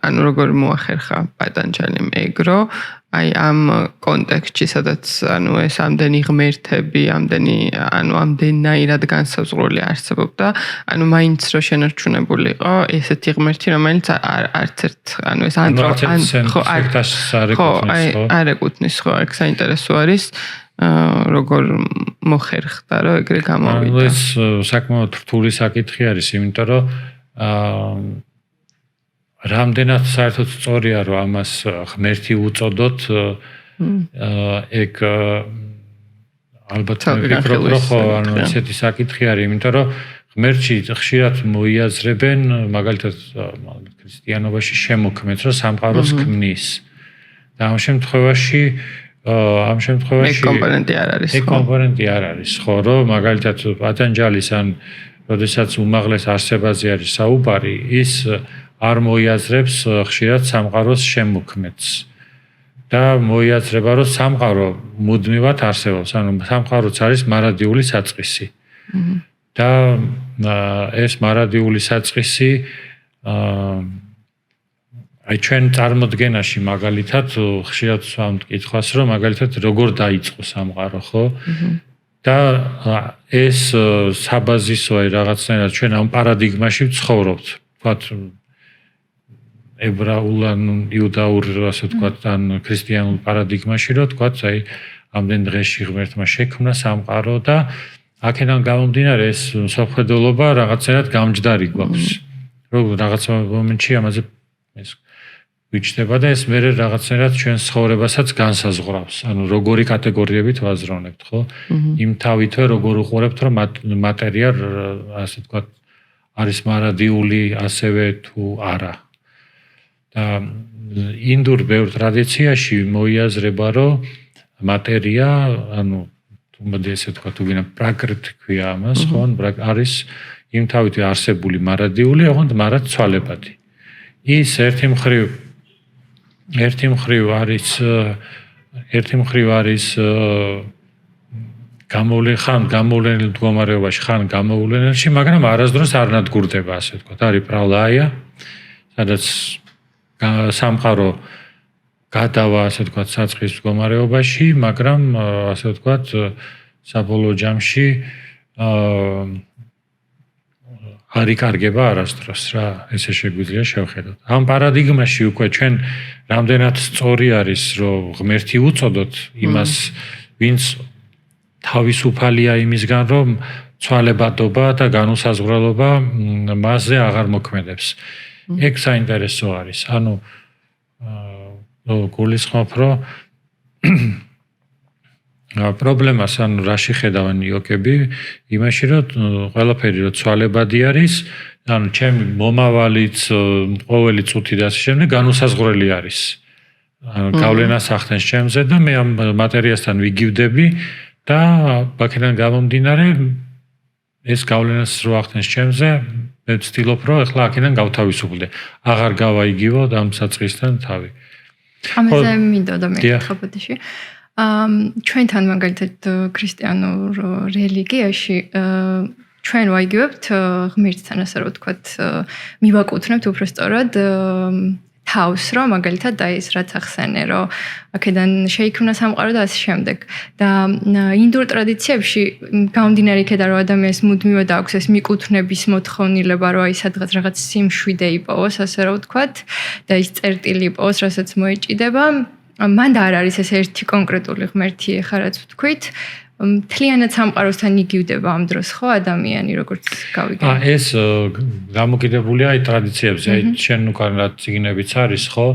ანუ როგორ მოახერხა პატანჯალიმ ეგრო, ამ კონტექსტში, სადაც ანუ ეს ამდენი ღმერთები, ამდენნაირად განსაზღვრული არსებობდა, ანუ მაინც რო შენარჩუნებული იყო ესეთი ღმერთი, რომელიც არც ერთ, ანუ ეს არ ეკუთვნის, ხო, ეგ საინტერესო არის, როგორ მოხერხდა, რომ ეგრე გამოვიდა. ეს საკმაოდ რთული საკითხი არის, იმიტომ რომ რამდენად საერთოდ სწორია რომ ამას ღმერთი უწოდოთ, ეგ ალბათ ვფიქრობ, რომ ესეთი საკითხი არის, იმიტომ რომ ღმერთში ხშირად მოიაზრებენ, მაგალითად ქრისტიანობაში შემოქმედს, რომ სამყაროს ქმნის. და ამ შემთხვევაში ეს კომპონენტი არ არის. ეს კომპონენტი არ არის, ხო, რომ მაგალითად პატანჯალის ან როდესაც უმაღლეს არსებაზე არის საუბარი, ის არ მოიაზრებს ხშირად სამყაროს შემოქმედს და მოიაზრება, რომ სამყარო მუდმივად არსებობს, ანუ სამყაროც არის მარადიული საწყისი. და ეს მარადიული საწყისი ჩვენ წარმოდგენაში მაგალითად ხშირად ვსვამთ კითხვას, რომ მაგალითად როგორ დაიწყო სამყარო, ხო? და ეს საბაზისოა რაღაცნაირად ჩვენ ამ პარადიგმაში ვცხოვრობთ. ვთქვათ ებრაულ ან იუდაურ, ასე ვთქვათ, ან ქრისტიანულ პარადიგმაში, რომ ვთქვათ, ამდენ დღეში ღმერთმა შექმნა სამყარო და აქედან გამომდინარე ეს მსოფლმხედველობა რაღაცნაირად გამჯდარი გვაქვს. რომ რაღაც მომენტში ამაზე ეს ვიჩნდება და ეს მერე რაღაცნაირად ჩვენს ცხოვრებასაც განსაზღვრავს. ანუ როგორი კატეგორიებით ვაზროვნებთ, ხო? იმ თავითვე როგორ უყურებთ, რომ მატერია, ასე ვთქვათ, არის მარადიული ასევე თუ არა. და ინდურ ბევრ ტრადიციაში მოიაზრება, რომ მატერია, ანუ თუმცა ესე ვთქვათ, უგინა პრაკრიტი ქვია ამას, ხო? არის იმ თავითვე არსებული მარადიული, ოღონდ მარად ცვალებადი. ის ერთი მხრივ არის გამოვლენილ მდგომარეობაში, ხან გამოვლენილში, მაგრამ არასდროს არ ნადგურდება, ასე ვთქვათ. არის პრავლაია, სადაც სამყარო გადავა, ასე ვთქვათ, საწყის მდგომარეობაში, მაგრამ ასე ვთქვათ, საბოლოო ჯამში არ იკარგება არასდროს რა, ესე შეგვიძლია შევხედოთ. ამ პარადიგმაში უკვე ჩვენ რამდენად სწორი არის, რომ ღმერთი უწოდოთ იმას, ვინც თავისუფალია იმისგან, რომ ცვალებადობა და განუსაზღვრელობა მასზე აღარ მოქმედებს. ეგ საინტერესო არის. ანუ გულისხმობ, რომ პრობლემას ანუ რაში ხედავენ იოკები? იმაში რომ ყველაფერი რომ ცვალებადი არის, ანუ ჩემი მომავალიც, ყოველი წუთი და ასე შემდეგ განუსაზღვრელი არის. გავლენას ახდენს ჩემზე და მე ამ მატერიასთან ვიგივდები და ბაქედან გამომდინარე ეს გავლენას რო ახდენს ჩემზე, მე ვცდილობ რომ ახლა აქედან გავთავისუფლდე. აღარ გავაიგივო ამ საწყისთან თავი. ამაზე მინდოდა მეკითხა ბოდიში. ჩვენთან მაგალითად ქრისტიანულ რელიგიაში ჩვენ ვაიგივებთ ღმერთთან, ასე რომ ვთქვათ, მივაკუთვნებთ უფრო სწორად თავს, რომ მაგალითად და ის რაც ახსენე, რომ აქედან შეიქმნა სამყარო და ასე შემდეგ. და ინდურ ტრადიციებში გამომდინარე იქედან, რომ ადამიანს მუდმივად აქვს ეს მიკუთვნების მოთხოვნილება, რომ აი სადღაც რაღაც სიმშვიდე იპოვოს, ასე რომ ვთქვათ, და ის წერტილი იპოვოს, რასაც მოეჭიდება. მან არ არის ეს ერთი კონკრეტული ღმერთი, ეხლა რაც ვთქვით, მთლიანად სამყაროსთან იგივდება ამ დროს, ხო, ადამიანი, როგორც გავიგე. ეს გამოკიდებულია აი ტრადიციებზე, აი შენ უკან რა წიგნებიც არის, ხო?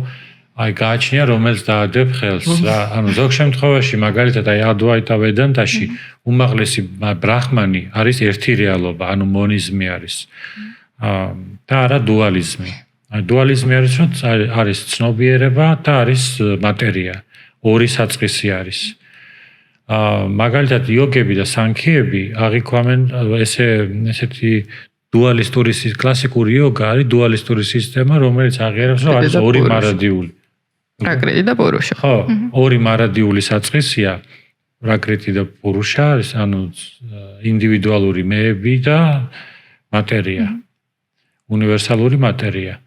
აი გააჩნია რომელს დაადებ ხელს რა. ანუ ზოგ შემთხვევაში მაგალითად აი ადვაიტა ვედანტაში უმაღლესი ბრაჰმანი არის ერთი რეალობა, ანუ მონიზმი არის. და არა დუალიზმი. დუალიზმი არის რომ არის ცნობიერება და არის მატერია. ორი საწყისი არის. მაგალითად იოგები და სანქიები აღიქვამენ ესეთი დუალისტური კლასიკური იოგა არის დუალისტური სისტემა, რომელიც აღიარებს რომ არის ორი მარადიული. პრაკრიტი და პურუშა. ხო, ორი მარადიული საწყისია. პრაკრიტი და პურუშა არის ანუ ინდივიდუალური მეები და მატერია. უნივერსალური მატერია.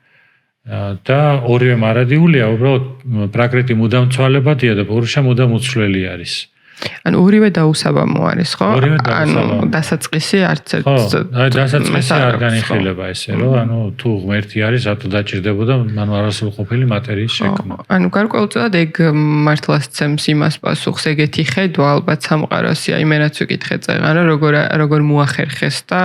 და ორივე მარადიულია, უბრალოდ პრაკრიტი მუდამ ცვალებადია და პურუშა მუდამ უცვლელი არის. ანუ ორივე დაუსაბამო არის, ხო? ანუ დასაწყისი არც ერთ. ხო, აი დასაწყისი არ განიხილება ესე, რომ ანუ თუ ღმერთი არის, რატო დაჭირდებოდა მანუ არასრულყოფილი მატერიის შექმნა. ანუ გარკვეულწილად ეგ მართლაც ცემს იმას პასუხს, ეგეთი ხედვა ალბათ სამყაროსი, აი მე რაც ვიკითხე წეღან, რომ როგორ მოახერხეს და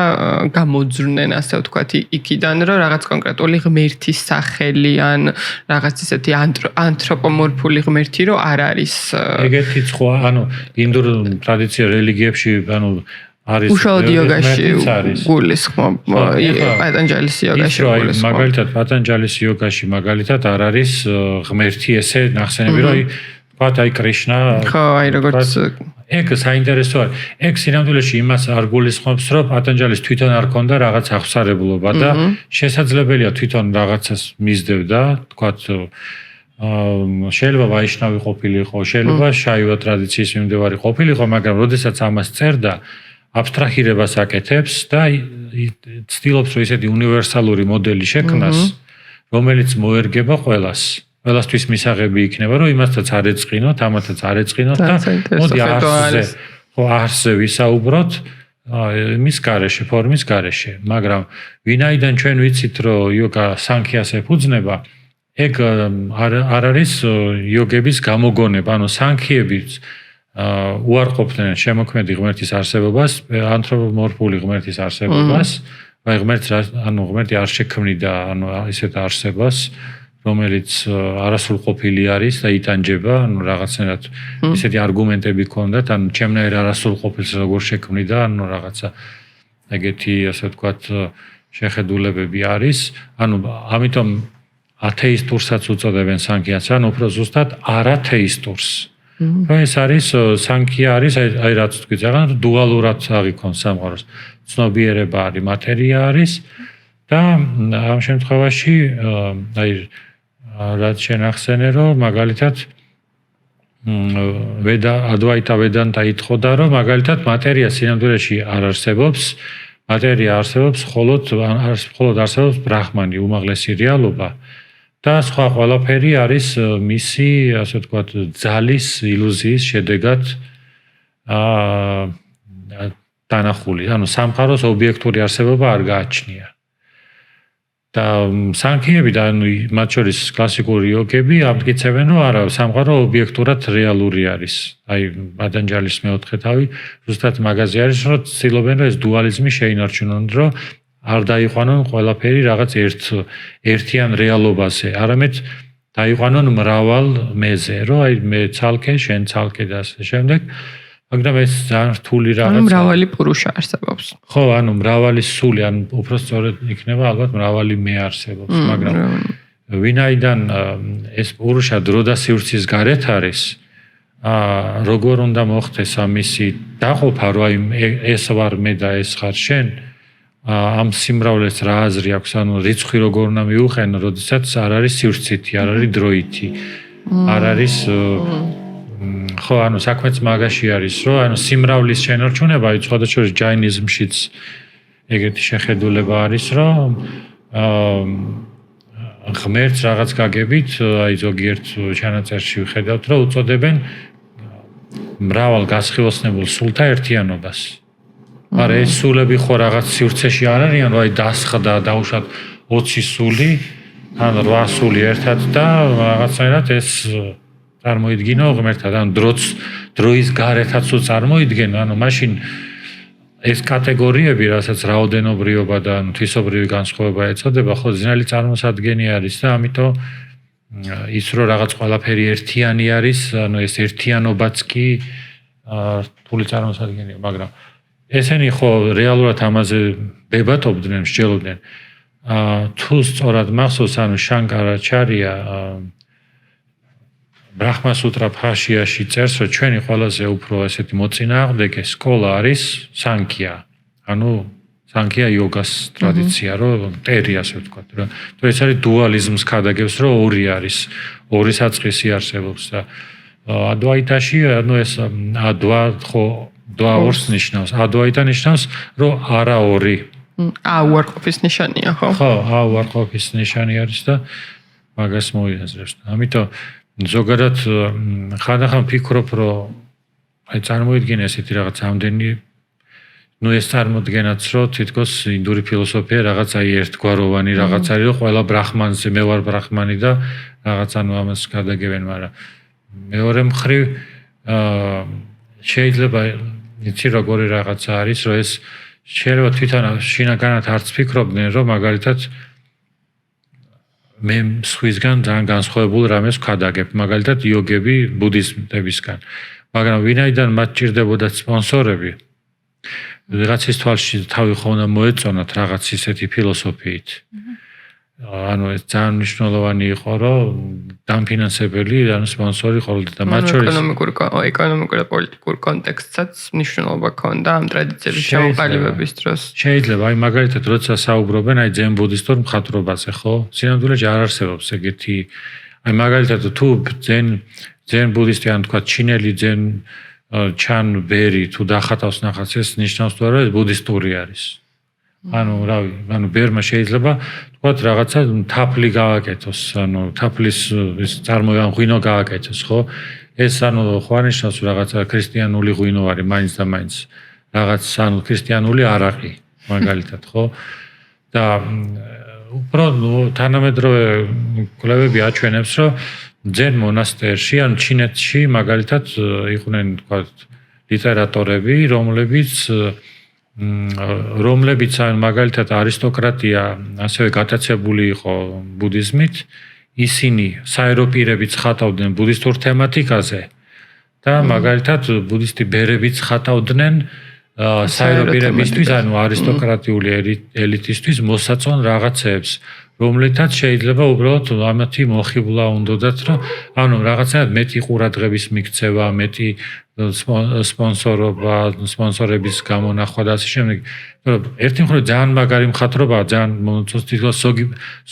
გამოძვრნენ, ასე ვთქვათ, იქიდან, რომ რაღაც კონკრეტული ღმერთის სახელი ან რაღაც ისეთი ანთროპომორფული ღმერთი რო არ არის. ეგეთიც ხო, ანუ ინდურ ტრადიცია რელიგიებში ანუ არის უშუალოდ იოგაში გულისხმობ პატანჯალის იოგაში გულისხმობ. მაგალითად პატანჯალის იოგაში მაგალითად არ არის ღმერთი ესე ნახსენები რომ ვთქვათ აი კრიშნა ხო აი როგორც ეგ საინტერესო არის. ეგ სინამდვილეში იმას არ გულისხმობს რომ პატანჯალის თვითონ არ ქონდა რაღაც აღსარებლობა და შესაძლებელია თვითონ რაღაცას მისდევდა ვთქვათ შეიძლება ვაიშნავი ყოფილიყო, შეიძლება შაივა ტრადიციის მიმდევარი ყოფილიყო, მაგრამ როდესაც ამას წერდა, აბსტრაჰირებას აკეთებს და ცდილობს რომ ისეთი უნივერსალური მოდელი შექმნას, რომელიც მოერგება ყველას. ყველასთვის მისაღები იქნება, რომ იმასაც არ ეწყინოთ, ამათაც არ ეწყინოთ და მოდი არსზე ვისაუბროთ მის გარეშე, ფორმის გარეშე. მაგრამ ვინაიდან ჩვენ ვიცით, რომ იოგა სანქიას ეფუძნება, ეგ არ არის იოგების გამოგონება, ანუ სანქიებიც უარყოფდნენ შემოქმედი ღმერთის არსებობას, ანთროპომორფული ღმერთის არსებობას, აი ღმერთი არ შექმნიდა, ანუ ისეთ არსებას, რომელიც არასრულყოფილი არის და იტანჯება, ანუ რაღაცნაირად ისეთი არგუმენტები ჰქონდათ, ანუ ჩემნაირ არასრულყოფილს როგორ შექმნიდა, ანუ რაღაცა ეგეთი, ასე ვთქვათ, შეხედულებები არის, ანუ ამიტომ ათეისტურსაც უწოდებენ სანქიას, ან უფრო ზუსტად არათეისტურს. ეს არის სანქია არის, აი რაც თქვი ზაღან, დუალურად აღიქონს სამყაროს. ცნობიერება არის, მატერია არის და ამ შემთხვევაში აი რაც შენახსენე, რომ მაგალითად ადვაიტა ვედანტა ითხოვდა, რომ მაგალითად მატერია სინამდვილეში არ არსებობს, მატერია არსებობს მხოლოდ არსებობს ბრაჰმანი, უმაღლესი რეალობა. და სხვა ყველაფერი არის მისი, ასე ვთქვათ, ძალის ილუზიის შედეგად დანახული. ანუ სამყაროს ობიექტური არსებობა არ გააჩნია. და სანქიები და მათ შორის კლასიკური იოგები ამტკიცებენ, რომ არა, სამყარო ობიექტურად რეალური არის. აი, პატანჯალის მეოთხე თავი ზუსტად მაგაზე არის, რომ ცდილობენ, რომ ეს დუალიზმი შეინარჩუნონ, რომ არ დაიყვანონ ყველაფერი რაღაც ერთიან რეალობაზე, არამედ დაიყვანონ მრავალ მეზე, რომ აი მე ცალკე, შენ ცალკე და ასე შემდეგ. მაგრამ ეს ძალიან რთული რაღაცა. მრავალი პურუშა არსებობს. ხო, ანუ მრავალი სული, ანუ უფრო სწორედ იქნება ალბათ მრავალი მე არსებობს, მაგრამ ვინაიდან ეს პურუშა დრო და სივრცის გარეთ არის, როგორ უნდა მოხდეს ამისი დაყოფა, რომ აი ეს ვარ მე და ეს ხარ შენ, ამ სიმრავლეს რა აზრი აქვს, ანუ რიცხვი როგორ უნდა მიუყენო, როდესაც არ არის სივრცითი, არ არის დროითი, არ არის ხო, ანუ საქმეც მაგაში არის, რომ ანუ სიმრავლის შენარჩუნება, აი სხვადასხვა ჯაინიზმშიც ეგეთი შეხედულება არის, რომ ღმერთს რაღაც გაგებით, აი ზოგიერთ ჩანაწერში ვხედავთ, რომ უწოდებენ მრავალ გასხივოსნებულ სულთა ერთიანობას. არა ეს სულები ხო რაღაც სივრცეში არ არიან, რომ აი დასხდა დაუშვათ 20 სული, ან 8 სული ერთად და რაღაცნაირად ეს წარმოიდგინო ღმერთად, ანუ დროის გარეთაც წარმოიდგენო, ანუ მაშინ ეს კატეგორიები, რასაც რაოდენობრიობა და თვისობრივი განსხვავება ეწოდება, ხო ძნელი წარმოსადგენი არის და ამიტომ ის რომ რაღაც ყველაფერი ერთიანი არის, ანუ ეს ერთიანობაც კი რთული წარმოსადგენია, მაგრამ ესენი ხო რეალურად ამაზე დებატობდნენ, მსჯელობდნენ. თუ სწორად მახსოვს, ანუ შანკარაჩარია ბრაჰმა სუტრა ფაშიაში წერს, რომ ჩვენი ყველაზე უფრო ესეთი მოწინააღმდეგე სკოლა არის სანქია. ანუ სანქია იოგას ტრადიცია, რომ ტერი ასე ვთქვათ, რომ ეს არის დუალიზმს ქადაგებს, რომ ორი არის, ორი საწყისი არსებობს და ადვაიტაში, ანუ ეს ადვა ხო დვა ორს ნიშნავს. ადვაიტა ნიშნავს, რომ არა ორი. უარყოფის ნიშანია, ხო? ხო, უარყოფის ნიშანი არის და მაგას მოიაზრებს. ამიტომ ზოგადად ხანდახან ვფიქრობ, რომ აი წარმოიდგინე ესეთი რაღაც ამდენი ეს წარმოდგენაც, რომ თითქოს ინდური ფილოსოფია რაღაც აი ერთგვაროვანი რაღაც არის, რომ ყველა ბრაჰმანზე მე ვარ ბრაჰმანი და რაღაც ანუ ამას გადაგებენ, მაგრამ მეორე მხრივ შეიძლება იცი როგორი რაღაცა არის, რომ ეს შეიძლება თვითონ შინაგანად არც ფიქრობდნენ, რომ მაგალითად მე სხვისგან ძალიან განსხვავებულ რამეს ვქადაგებ, მაგალითად იოგები ბუდიზმდებისგან. მაგრამ ვინაიდან მათ ჭირდებოდა სპონსორები, რაღაცის თვალში თავი ხო უნდა მოეწონათ რაღაც ისეთი ფილოსოფიით. ანუ ეს ძალიან მნიშვნელოვანი იყო, რომ დამფინანსებელი, ანუ სპონსორი ყოლოდა და მათ შორის ეკონომიკურ და პოლიტიკურ კონტექსტსაც მნიშვნელობა ჰქონდა ამ ტრადიციების ჩამოყალიბების დროს. შეიძლება, აი მაგალითად, როცა საუბრობენ აი ძენ ბუდისტურ მხატვრობაზე, ხო? სინამდვილეში არ არსებობს ეგეთი. აი მაგალითად, თუ ძენ ბუდისტი, ან თქვა ჩინელი ძენ ჩან ბერი თუ დახატავს ნახავს, ეს ნიშნავს თუ არა ეს ბუდისტური არის. ანუ რავი, ანუ ბერმა შეიძლება თქვათ რაღაცა თაფლი გააკეთოს, ანუ თაფლის ეს წარმოება ღვინო გააკეთოს, ხო? ეს ანუ ხო ანიშნავს რაღაცა ქრისტიანული ღვინო არის, მაინც და მაინც რაღაც ანუ ქრისტიანული არაყი, მაგალითად, ხო? და უფრო თანამედროვე კვლევები აჩვენებს, რომ ძენ მონასტერში, ან ჩინეთში მაგალითად იყვნენ თქვათ ლიტერატორები, რომლებიც ან მაგალითად არისტოკრატია ასევე გატაცებული იყო ბუდიზმით, ისინი საეროპირებით ხატავდნენ ბუდისტურ თემატიკაზე და მაგალითად ბუდისტი ბერებიც ხატავდნენ საეროპირებისთვის, ანუ არისტოკრატიული ელიტისთვის მოსაწონ რაღაცებს, რომლითაც შეიძლება უბრალოდ ამათი მოხიბლა უნდათ, რომ ანუ რაღაცნაირად მეტი ყურადღების მიქცევა, მეტი სპონსორობა, სპონსორების გამონახვა და ასე შემდეგ. ერთი მხრივ ძალიან მაგარი მხატვრობაა, ძალიან თითქოს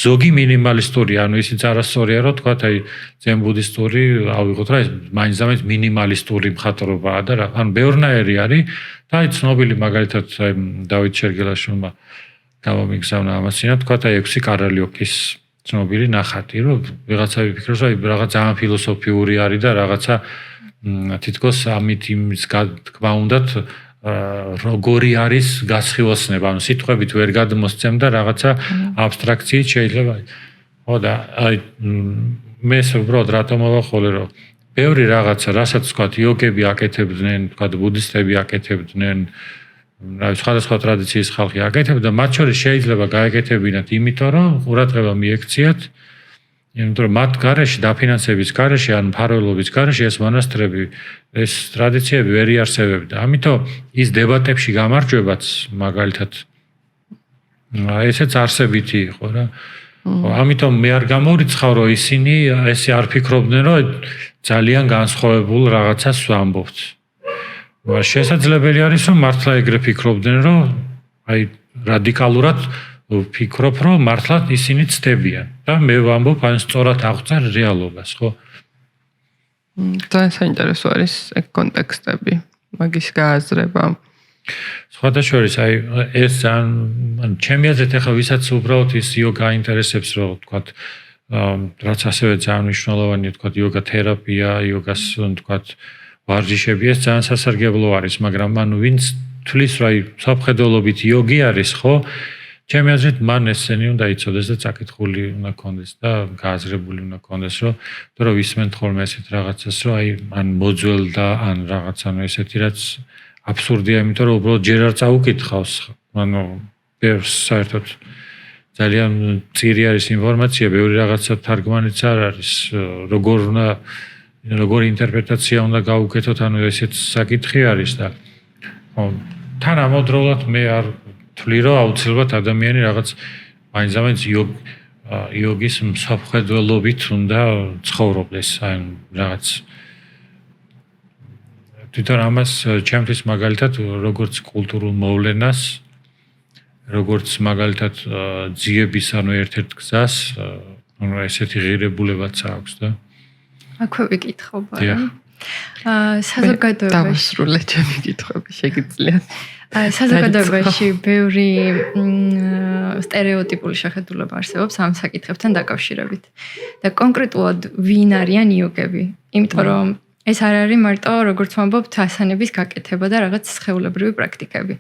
ზოგი მინიმალისტური, ანუ ისიც არასწორია, რომ თქვათ აი ძენ ბუდისტური, ავიღოთ რა, ეს მაინც და მაინც მინიმალისტური მხატვრობაა და რა, ანუ ბევრნაირი არის და აი ცნობილი მაგალითად აი დავით შერგელაშვილმა გამომიგზავნა ამასინა, თქვათ აი 6 კარალიოკის ცნობილი ნახატი, რომ ვიღაცა ვიფიქროს, რომ აი რაღაც ძალიან ფილოსოფიური არის და რაღაცა თითქოს ამით იმის თქმა უნდათ როგორი არის გასხივოსნება, ანუ სიტყვებით ვერ გადმოსცემ და რაღაცა აბსტრაქციით შეიძლება. ხო და აი მე უბრალოდ რატომ მოვახოლე, რომ ბევრი რაღაცა, რასაც თქვათ იოგები აკეთებდნენ, თქვათ ბუდისტები აკეთებდნენ, რა სხვადასხვა ტრადიციის ხალხი აკეთებდა, მათ შორის შეიძლება გააკეთებინათ, იმიტომ რომ ყურადღება მიექციათ იმიტომ რომ მათ გარეშე დაფინანსების გარეშე ან მფარველობის გარეშე ეს მონასტრები ეს ტრადიციები ვერ იარსებებდა. ამიტომ ის დებატებში გამარჯვებაც მაგალითად ესეც არსებითი იყო რა. ამიტომ მე არ გამორიცხავ რომ ისინი ესე არ ფიქრობდნენ რომ ძალიან განსხვავებულ რაღაცას ვამბობთ. შესაძლებელი არის რომ მართლა ეგრე ფიქრობდნენ რომ აი რადიკალურად ვფიქრობ რომ მართლა ისინი ცდებიან და მე ვამბობ ან სწორად აღწერ რეალობას, ხო? ძალიან საინტერესო არის ეგ კონტექსტები, მაგის გააზრება. სხვადასხვა აი ეს ან ჩემი აზრით ახლა ვისაც უბრალოდ ის იოგა აინტერესებს რომ ვთქვათ რაც ასევე ძალიან მნიშვნელოვანია ვთქვათ იოგა თერაპია, იოგას ვთქვათ ვარჯიშები ეს ძალიან სასარგებლო არის, მაგრამ ანუ ვინც თulis რომ აი საფხედველობით იოგი არის, ხო? ჩემი აზრით მან ესენი უნდა იცოდეს და წაკითხული უნდა ქონდეს და გააზრებული უნდა ქონდეს, რომ ვისმენთ ხოლმე ესეთ რაღაცას, რომ აი ან მოძველ და ან რაღაც ანუ ესეთი რაც აბსურდია, იმიტომ რომ უბრალოდ ჯერ არ წაუკითხავს, ანუ ბევრს საერთოდ ძალიან მწირი არის ინფორმაცია, ბევრი რაღაცა თარგმანიც არ არის, როგორი ინტერპრეტაცია უნდა გაუკეთოთ, ანუ ესეც საკითხი არის და თან ამავდროულად მე არ თვლი რომ აუცილებლად ადამიანი რაღაც მაინც იოგის მსოფლმხედველობით უნდა ცხოვრობდეს, აი რაღაც თვითონ ამას ჩემთვის მაგალითად როგორც კულტურულ მოვლენას, როგორც მაგალითად ძიების ანუ ერთ-ერთ გზას, ანუ ესეთი ღირებულებაც აქვს და აქვე ვიკითხავ საზოგადოებაში დავასრულე ჩემი კითხვები შეგიძლიათ. საზოგადოებაში ბევრი სტერეოტიპული შეხედულება არსებობს ამ საკითხებთან დაკავშირებით. და კონკრეტულად ვინ არიან იოგები? იმიტომ რომ ეს არ არის მარტო როგორც ვამბობთ ასანების გაკეთება და რაღაც სხეულებრივი პრაქტიკები.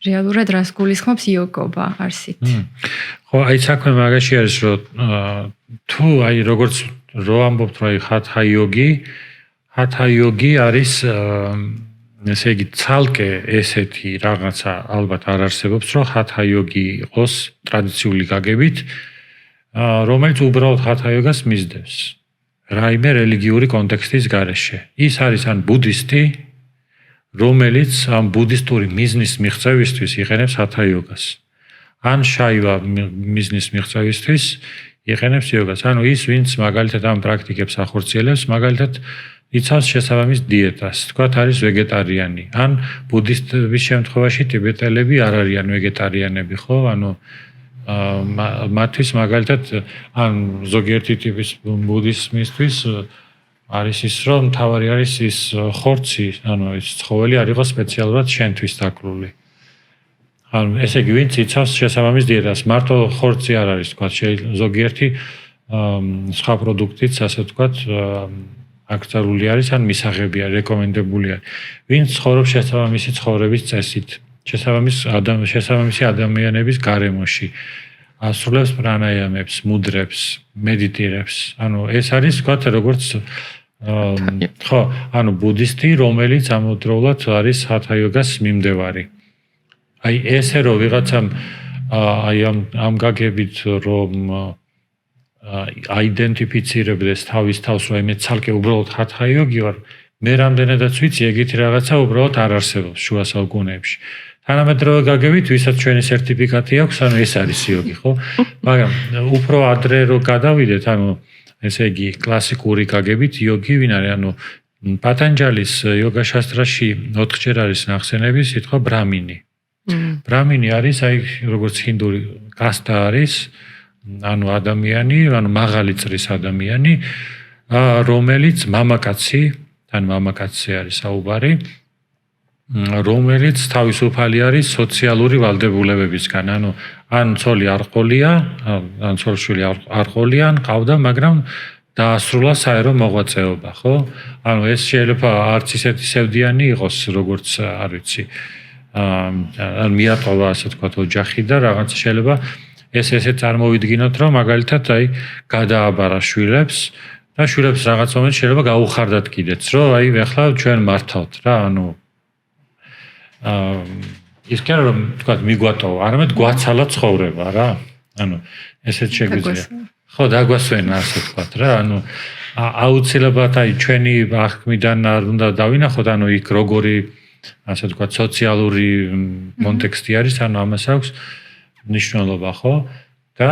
რეალურად რას გულისხმობს იოგობა არსით? ხო, აი საქმე მაგაში არის რომ თუ აი როგორც რო ამბობთ რომ აი ჰათა იოგი არის ესე იგი ცალკე ესეთი რაღაცა ალბათ არ არსებობს რომ ჰათა იოგი იყოს ტრადიციული გაგებით რომელიც უბრალოდ ჰათა იოგას მისდევს რაიმე რელიგიური კონტექსტის გარეშე ის არის ან ბუდისტი რომელიც ამ ბუდისტური მიზნის მიღწევისთვის იყენებს ჰათა იოგას ან შაივა მიზნის მიღწევისთვის იყენებს იოგას ანუ ის ვინც მაგალითად ამ პრაქტიკებს ახორციელებს მაგალითად იცავს შესაბამის დიეტას, თქვათ არის ვეგეტარიანი, ან ბუდისტების შემთხვევაში ტიბეტელები არ არიან ვეგეტარიანები, ხო? ანუ მათთვის მაგალითად ან ზოგიერთი ტიპის ბუდიზმისთვის არის ის, რომ თავარი არის ის ხორცი, ანუ ის ცხოველი არ იყოს სპეციალურად შენთვის დაკრული. ანუ ესე იგი ვინც იცავს შესაბამის დიეტას, მარტო ხორცი არ არის, თქვათ ზოგიერთი სხვა პროდუქტიც, ასე ვთქვათ, აკრძალული არის ან მისაღებია, რეკომენდებულია. ვინც ცხოვრობს შესაბამისი ცხოვრების წესით, შესაბამისი ადამიანების გარემოში, ასრულებს პრანაიამებს, მუდრებს, მედიტირებს. ანუ ეს არის, ვთქვათ, როგორც ხო, ანუ ბუდისტი, რომელიც ამავდროულად არის ჰათა იოგას მიმდევარი. აი ესე რომ ვიღაცამ აი ამ გაგებით რომ აიდენტიფიცირებდეს თავის თავს, რომ მე ცალკე უბრალოდ ჰათა იოგი ვარ, მე რამდენადაც ვიცი, ეგეთი რაღაცა უბრალოდ არ არსებობს შუა საუკუნეებში. თანამედროვე გაგებით, ვისაც ჩვენი სერტიფიკატი აქვს, ანუ ეს არის იოგი, ხო? მაგრამ უფრო ადრე რო გადავიდეთ, ანუ ესე იგი კლასიკური გაგებით იოგი ვინ არის? ანუ პატანჯალის იოგა შასტრაში 4-ჯერ არის ნახსენები სიტყვა ბრამინი. ბრამინი არის აი როგორც ჰინდური კასტა არის ანუ ადამიანი, ანუ მაღალი წრის ადამიანი, რომელიც მამაკაცი, თან მამაკაცი არის საუბარი, რომელიც თავისუფალი არის სოციალური ვალდებულებებისგან, ანუ ან ცოლი არ ყოლია, ან ცოლშვილი არ ყოლია, ან ყავდა, მაგრამ დაასრულა საერო მოღვაწეობა, ხო? ანუ ეს შეიძლება არც ისეთი სევდიანი იყოს, როგორც არ ვიცი, ან მიატოვა, ასე ვთქვათ, ოჯახი და რაღაც შეიძლება ესე წარმოვიდგინოთ, რომ მაგალითად აი გადააბარა შვილებს და შვილებს რაღაც მომენტში შეიძლება გაუხარდათ კიდეც, რომ აი ეხლა ჩვენ მართავთ რა, ანუ ის კი არა რომ თქვა მიგვატოვა, არამედ გვაცალა ცხოვრება რა. ანუ ესეც შეგვიძლია. ხო, დაგვასვენა ასე ვთქვათ რა, ანუ აუცილებლად აი ჩვენი აღქმიდან არ უნდა დავინახოთ, ანუ იქ როგორი ასე ვთქვათ სოციალური კონტექსტი არის, ანუ ამას აქვს მნიშვნელობა, ხო? და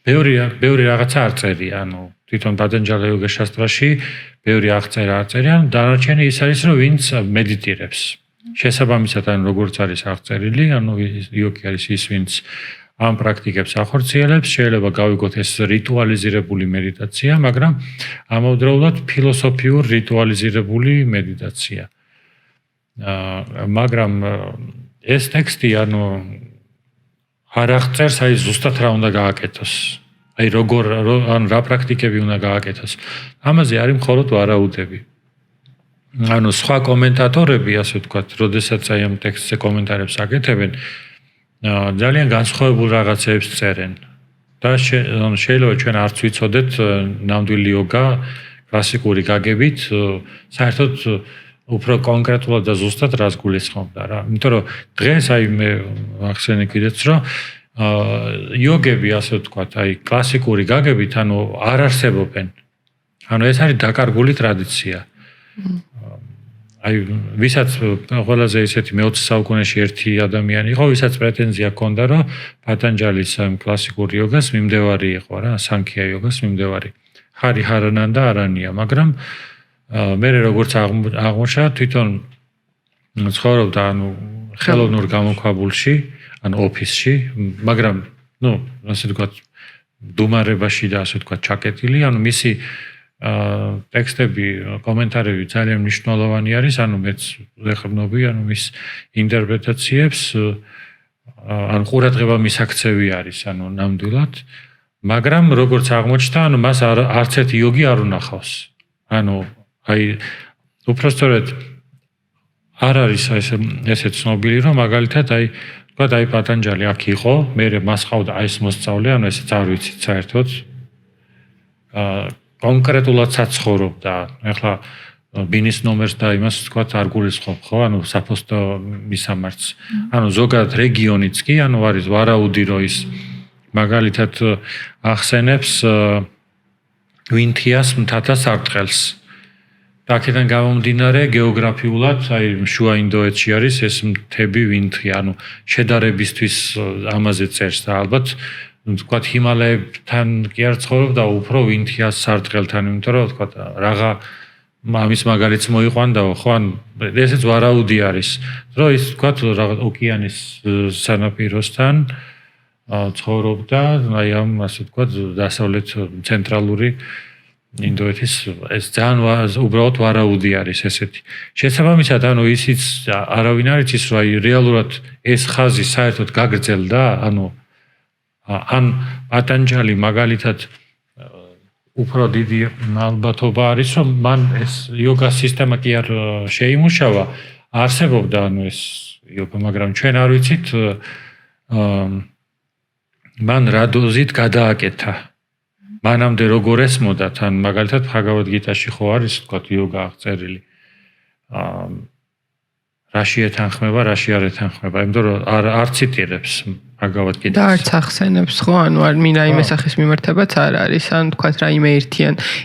ბევრი რაღაცა არ წერია, ანუ თვითონ პატანჯალი იოგა შასტრაში ბევრი აღწერა არ წერია, ანუ დანარჩენი ის არის, რომ ვინც მედიტირებს. შესაბამისად, ანუ როგორც არის აღწერილი, ანუ იოგი არის ის, ვინც ამ პრაქტიკებს ახორციელებს, შეიძლება გავიგოთ ეს რიტუალიზირებული მედიტაცია, მაგრამ ამავდროულად ფილოსოფიურ რიტუალიზირებული მედიტაცია. მაგრამ ეს ტექსტი, ანუ არ აღწერს აი ზუსტად რა უნდა გააკეთოს. აი როგორ ან რა პრაქტიკები უნდა გააკეთოს. ამაზე არის მხოლოდ ვარაუდები. ანუ სხვა კომენტატორები, ასე ვთქვათ, როდესაც აი ამ ტექსტზე კომენტარებს აკეთებენ, ძალიან განსხვავებულ რაღაცებს წერენ. და შეიძლება ჩვენ არც ვიცოდეთ ნამდვილი იოგა კლასიკური გაგებით, საერთოდ უფრო კონკრეტულად და ზუსტად რას გულისხმობდა რა. იმიტომ რომ დღეს აი მე ახსენე კიდეც რომ იოგები ასე ვთქვათ, აი კლასიკური გაგებით, ანუ არ არსებობენ. ანუ ეს არის დაკარგული ტრადიცია. აი ვისაც ყველაზე ისეთი მე-20 საუკუნეში ერთი ადამიანი იყო, ვისაც პრეტენზია ჰქონდა, რომ პატანჯალის ამ კლასიკურ იოგას მიმდევარი იყო რა, სანქია იოგას მიმდევარი. ჰარი ჰარანანდა არანია, მაგრამ მე როგორც აღმოჩნდა, თვითონ ცხოვრობდა ანუ ხელოვნურ გამოქვაბულში, ანუ ოფისში, მაგრამ ნუ ასე ვთქვათ, დუმარებაში და ასე ვთქვათ, ჩაკეტილი, ანუ მისი ტექსტები, კომენტარები ძალიან მნიშვნელოვანი არის, ანუ მეც ვეხმობი, ანუ მის ინტერპრეტაციებს, ანუ ყურადღება მისაქცევი არის, ანუ ნამდვილად, მაგრამ როგორც აღმოჩნდა, ანუ მას არც ერთი იოგი არ უნახავს. ანუ აი უпростоრედ არ არის ესე ცნობილი, რომ მაგალითად აი თქვა აი პატანჯალი აქ იყო, მე მას ყავდა აი ეს მოსწავლე, ანუ ესეც არ ვიცით საერთოდ. კონკრეტულად საცხოვრობდა. ეხლა ბინის ნომერს და იმას თქვა არ გულისხმობ, ხო? ანუ საფოსტო მისამართს. ანუ ზოგადად რეგიონიც კი, ანუ არის ვარაუდი, რომ ის მაგალითად ახსენებს ვინთიას მთათა სარტყელს. და აქედან გამომდინარე გეოგრაფიულად, აი შუა ინდოეთში არის ეს მთები ვინთი, ანუ შედარებისთვის ამაზე წერს და ალბათ ვთქვათ ჰიმალაებთან კი არ ცხოვრობდა, უფრო ვინთიას სარტყელთან, იმიტომ რომ ვთქვათ რაღა ამის მაგალითს მოიყვანდაო, ხო? ან ესეც ვარაუდი არის, რომ ის ვთქვათ რაღაც ოკეანის სანაპიროსთან ცხოვრობდა, აი ამ ასე ვთქვათ დასავლეთ ცენტრალური ინდოეთის ეს ძალიან უბრალოდ ვარაუდი არის ესეთი. შესაბამისად, ანუ ისიც არავინ არ იცის, რომ აი რეალურად ეს ხაზი საერთოდ გაგრძელდა, ანუ ან პატანჯალი მაგალითად უფრო დიდი ალბათობა არის, რომ მან ეს იოგას სისტემა კი არ შეიმუშავა, არსებობდა ანუ ეს იოგა, მაგრამ ჩვენ არ ვიცით მან რა დოზით გადააკეთა. მანამდე როგორ ესმოდა, თან მაგალითად ბჰაგავად გიტაში ხო არის თქვათ იოგა აღწერილი. რაში ეთანხმება, რაში არ ეთანხმება, იმიტომ რომ არ ციტირებს ბჰაგავად გიტას. და არც ახსენებს ხო, ანუ არ რაიმე სახის მიმართებაც არ არის, ან თქვათ რაიმე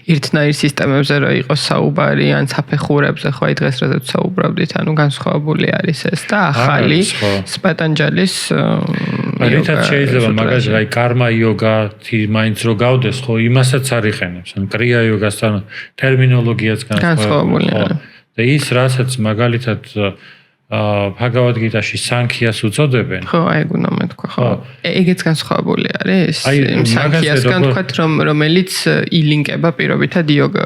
ერთნაირ სისტემებზე რა იყოს საუბარი, ან საფეხურებზე, ხო, აი დღეს როდესაც საუბრობდით, ანუ განსხვავებული არის ეს და ახალი პატანჯალის რითაც შეიძლება მაგალითად აი კარმა იოგა მაინც რო გავდეს, ხო, იმასაც არ იყენებს, ან კრია იოგასთან ტერმინოლოგიაც განსხვავებულია. და ის რასაც მაგალითად ბჰაგავად გიტაში სანქიას უწოდებენ. ხო, აი გუნა მეთქვა, ხო. ეგეც განსხვავებული არის. იმ სანქიასგან თქვათ, რომელიც ილინკება პირობითად იოგა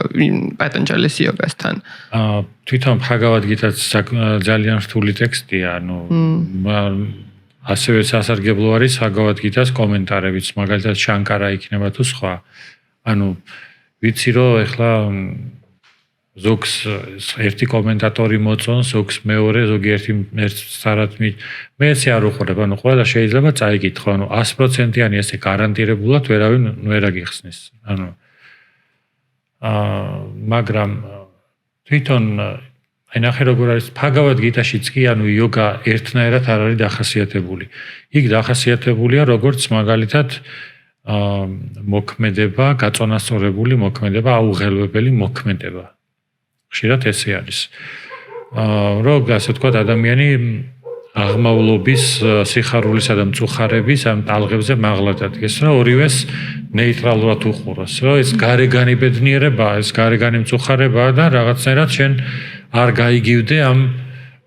პატანჯალის იოგასთან. თვითონ ბჰაგავად გიტაც ძალიან რთული ტექსტია, ანუ ასევე სასარგებლო არის ბჰაგავად გიტას კომენტარებიც, მაგალითად შანკარა იქნება თუ სხვა. ანუ ვიცი რომ ეხლა ზოგს ერთი კომენტატორი მოწონს, ზოგს მეორე, ზოგიერთი სარათმი მეც არ უყურებ, ანუ ყველა შეიძლება წაიკითხო, ანუ 100%-იანი ესე გარანტირებულად ვერავინ ვერ აგიხსნის. ანუ მაგრამ თვითონ აი ნახე როგორ არის ფაგავად გიტაშიც კი ანუ იოგა ერთნაირად არ არის დახასიათებული. იქ დახასიათებულია როგორც მაგალითად მოქმედება, გაწონასწორებული მოქმედება, აუღელვებელი მოქმედება. ხშირად ესე არის. რომ ასე ვთქვათ ადამიანი აღმავლობის სიხარულისა და მწუხარების ამ ტალღებზე მაღლა დადგეს, რომ ორივეს ნეიტრალურად უყუროს. რომ ეს გარეგანი ბედნიერებაა, ეს გარეგანი მწუხარებაა და რაღაცნაირად შენ არ გაიგივდე ამ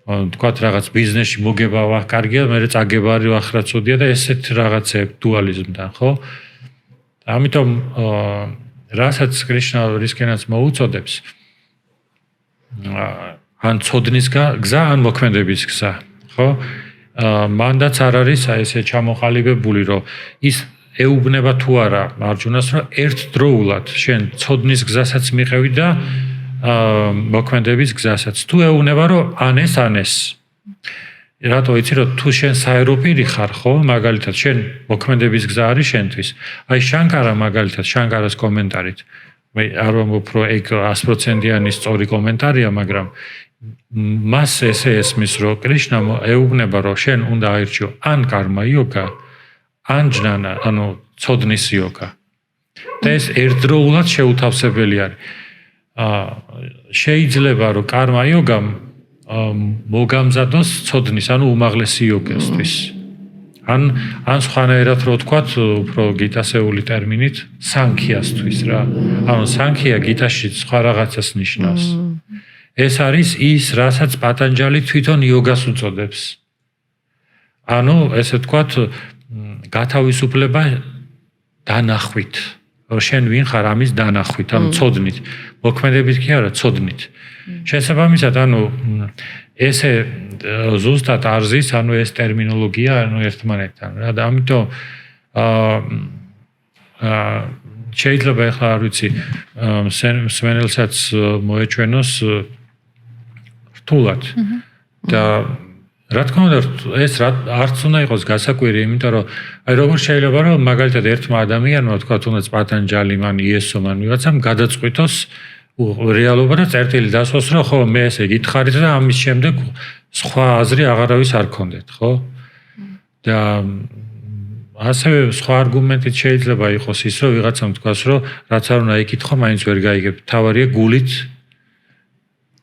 ვთქვათ რაღაც ბიზნესში მოგება ვახ კარგია, მე წაგებარი ვახ რა ცუდია და ესეთ რაღაცეებ დუალიზმთან, ხო? ამიტომ რასაც კრიშნა რისკენაც მოუწოდებს ან ცოდნის გზა, ან მოქმედების გზა, ხო? მანდაც არ არის აი ესე ჩამოყალიბებული, რომ ის ეუბნება თუ არა მარჯვნას, რომ ერთდროულად შენ ცოდნის გზასაც მიყევი და მოქმედების გზასაც. თუ ეუბნება, რომ ანეს. რატო იცი, რომ თუ შენ საეროპირი ხარ, ხო? მაგალითად, შენ მოქმედების გზა არის შენთვის. აი შანკარა მაგალითად, შანკარას კომენტარით მე არ ვამბობ, რომ ეგ 100%-იანი სწორი კომენტარია, მაგრამ მას ესე ესმის, რომ კრიშნა ეუბნება, რომ შენ უნდა აირჩიო ან კარმა იოგა, ან ჯნანა, ანუ ცოდნის იოგა. და ეს ერთდროულად შეუთავსებელი არის. შეიძლება რომ კარმა იოგამ მოგამზადოს ცოდნის, ანუ უმაღლესი იოგასთვის. ან სხვანაირად რო ვთქვათ, უფრო გიტასეული ტერმინით, სანქიასთვის რა. ანუ სანქია გიტაში სხვა რაღაცას ნიშნავს. ეს არის ის, რასაც პატანჯალი თვითონ იოგას უწოდებს. ანუ ესე ვთქვათ, გათავისუფლება დანახვით. შენ ვინ ხარ ამის დანახვით, ანუ ცოდნით. მოქმედებით კი არა, ცოდნით. შესაბამისად, ანუ ესე ზუსტად არზის, ანუ ეს ტერმინოლოგია, ანუ ერთმანეთთან რა და ამიტომ შეიძლება ახლა არ ვიცი, სვენელსაც მოეჩვენოს რთულად და რა თქმა უნდა ეს არც უნდა იყოს გასაკვირი, იმიტომ რომ აი როგორ შეიძლება რომ მაგალითად ერთმა ადამიანმა თქვა თუნდაც პატანჯალი მან იესო მან ვიღაცამ გადაწყვიტოს რეალობა და წერტილი დასვას რომ ხო მე ესე გითხარით და ამის შემდეგ სხვა აზრი აღარავის არ გქონდეთ, ხო? და ასევე სხვა არგუმენტით შეიძლება იყოს ის რომ ვიღაცამ თქვას რომ რაც არ უნდა იკითხო, მაინც ვერ გაიგებ. თავარია გულით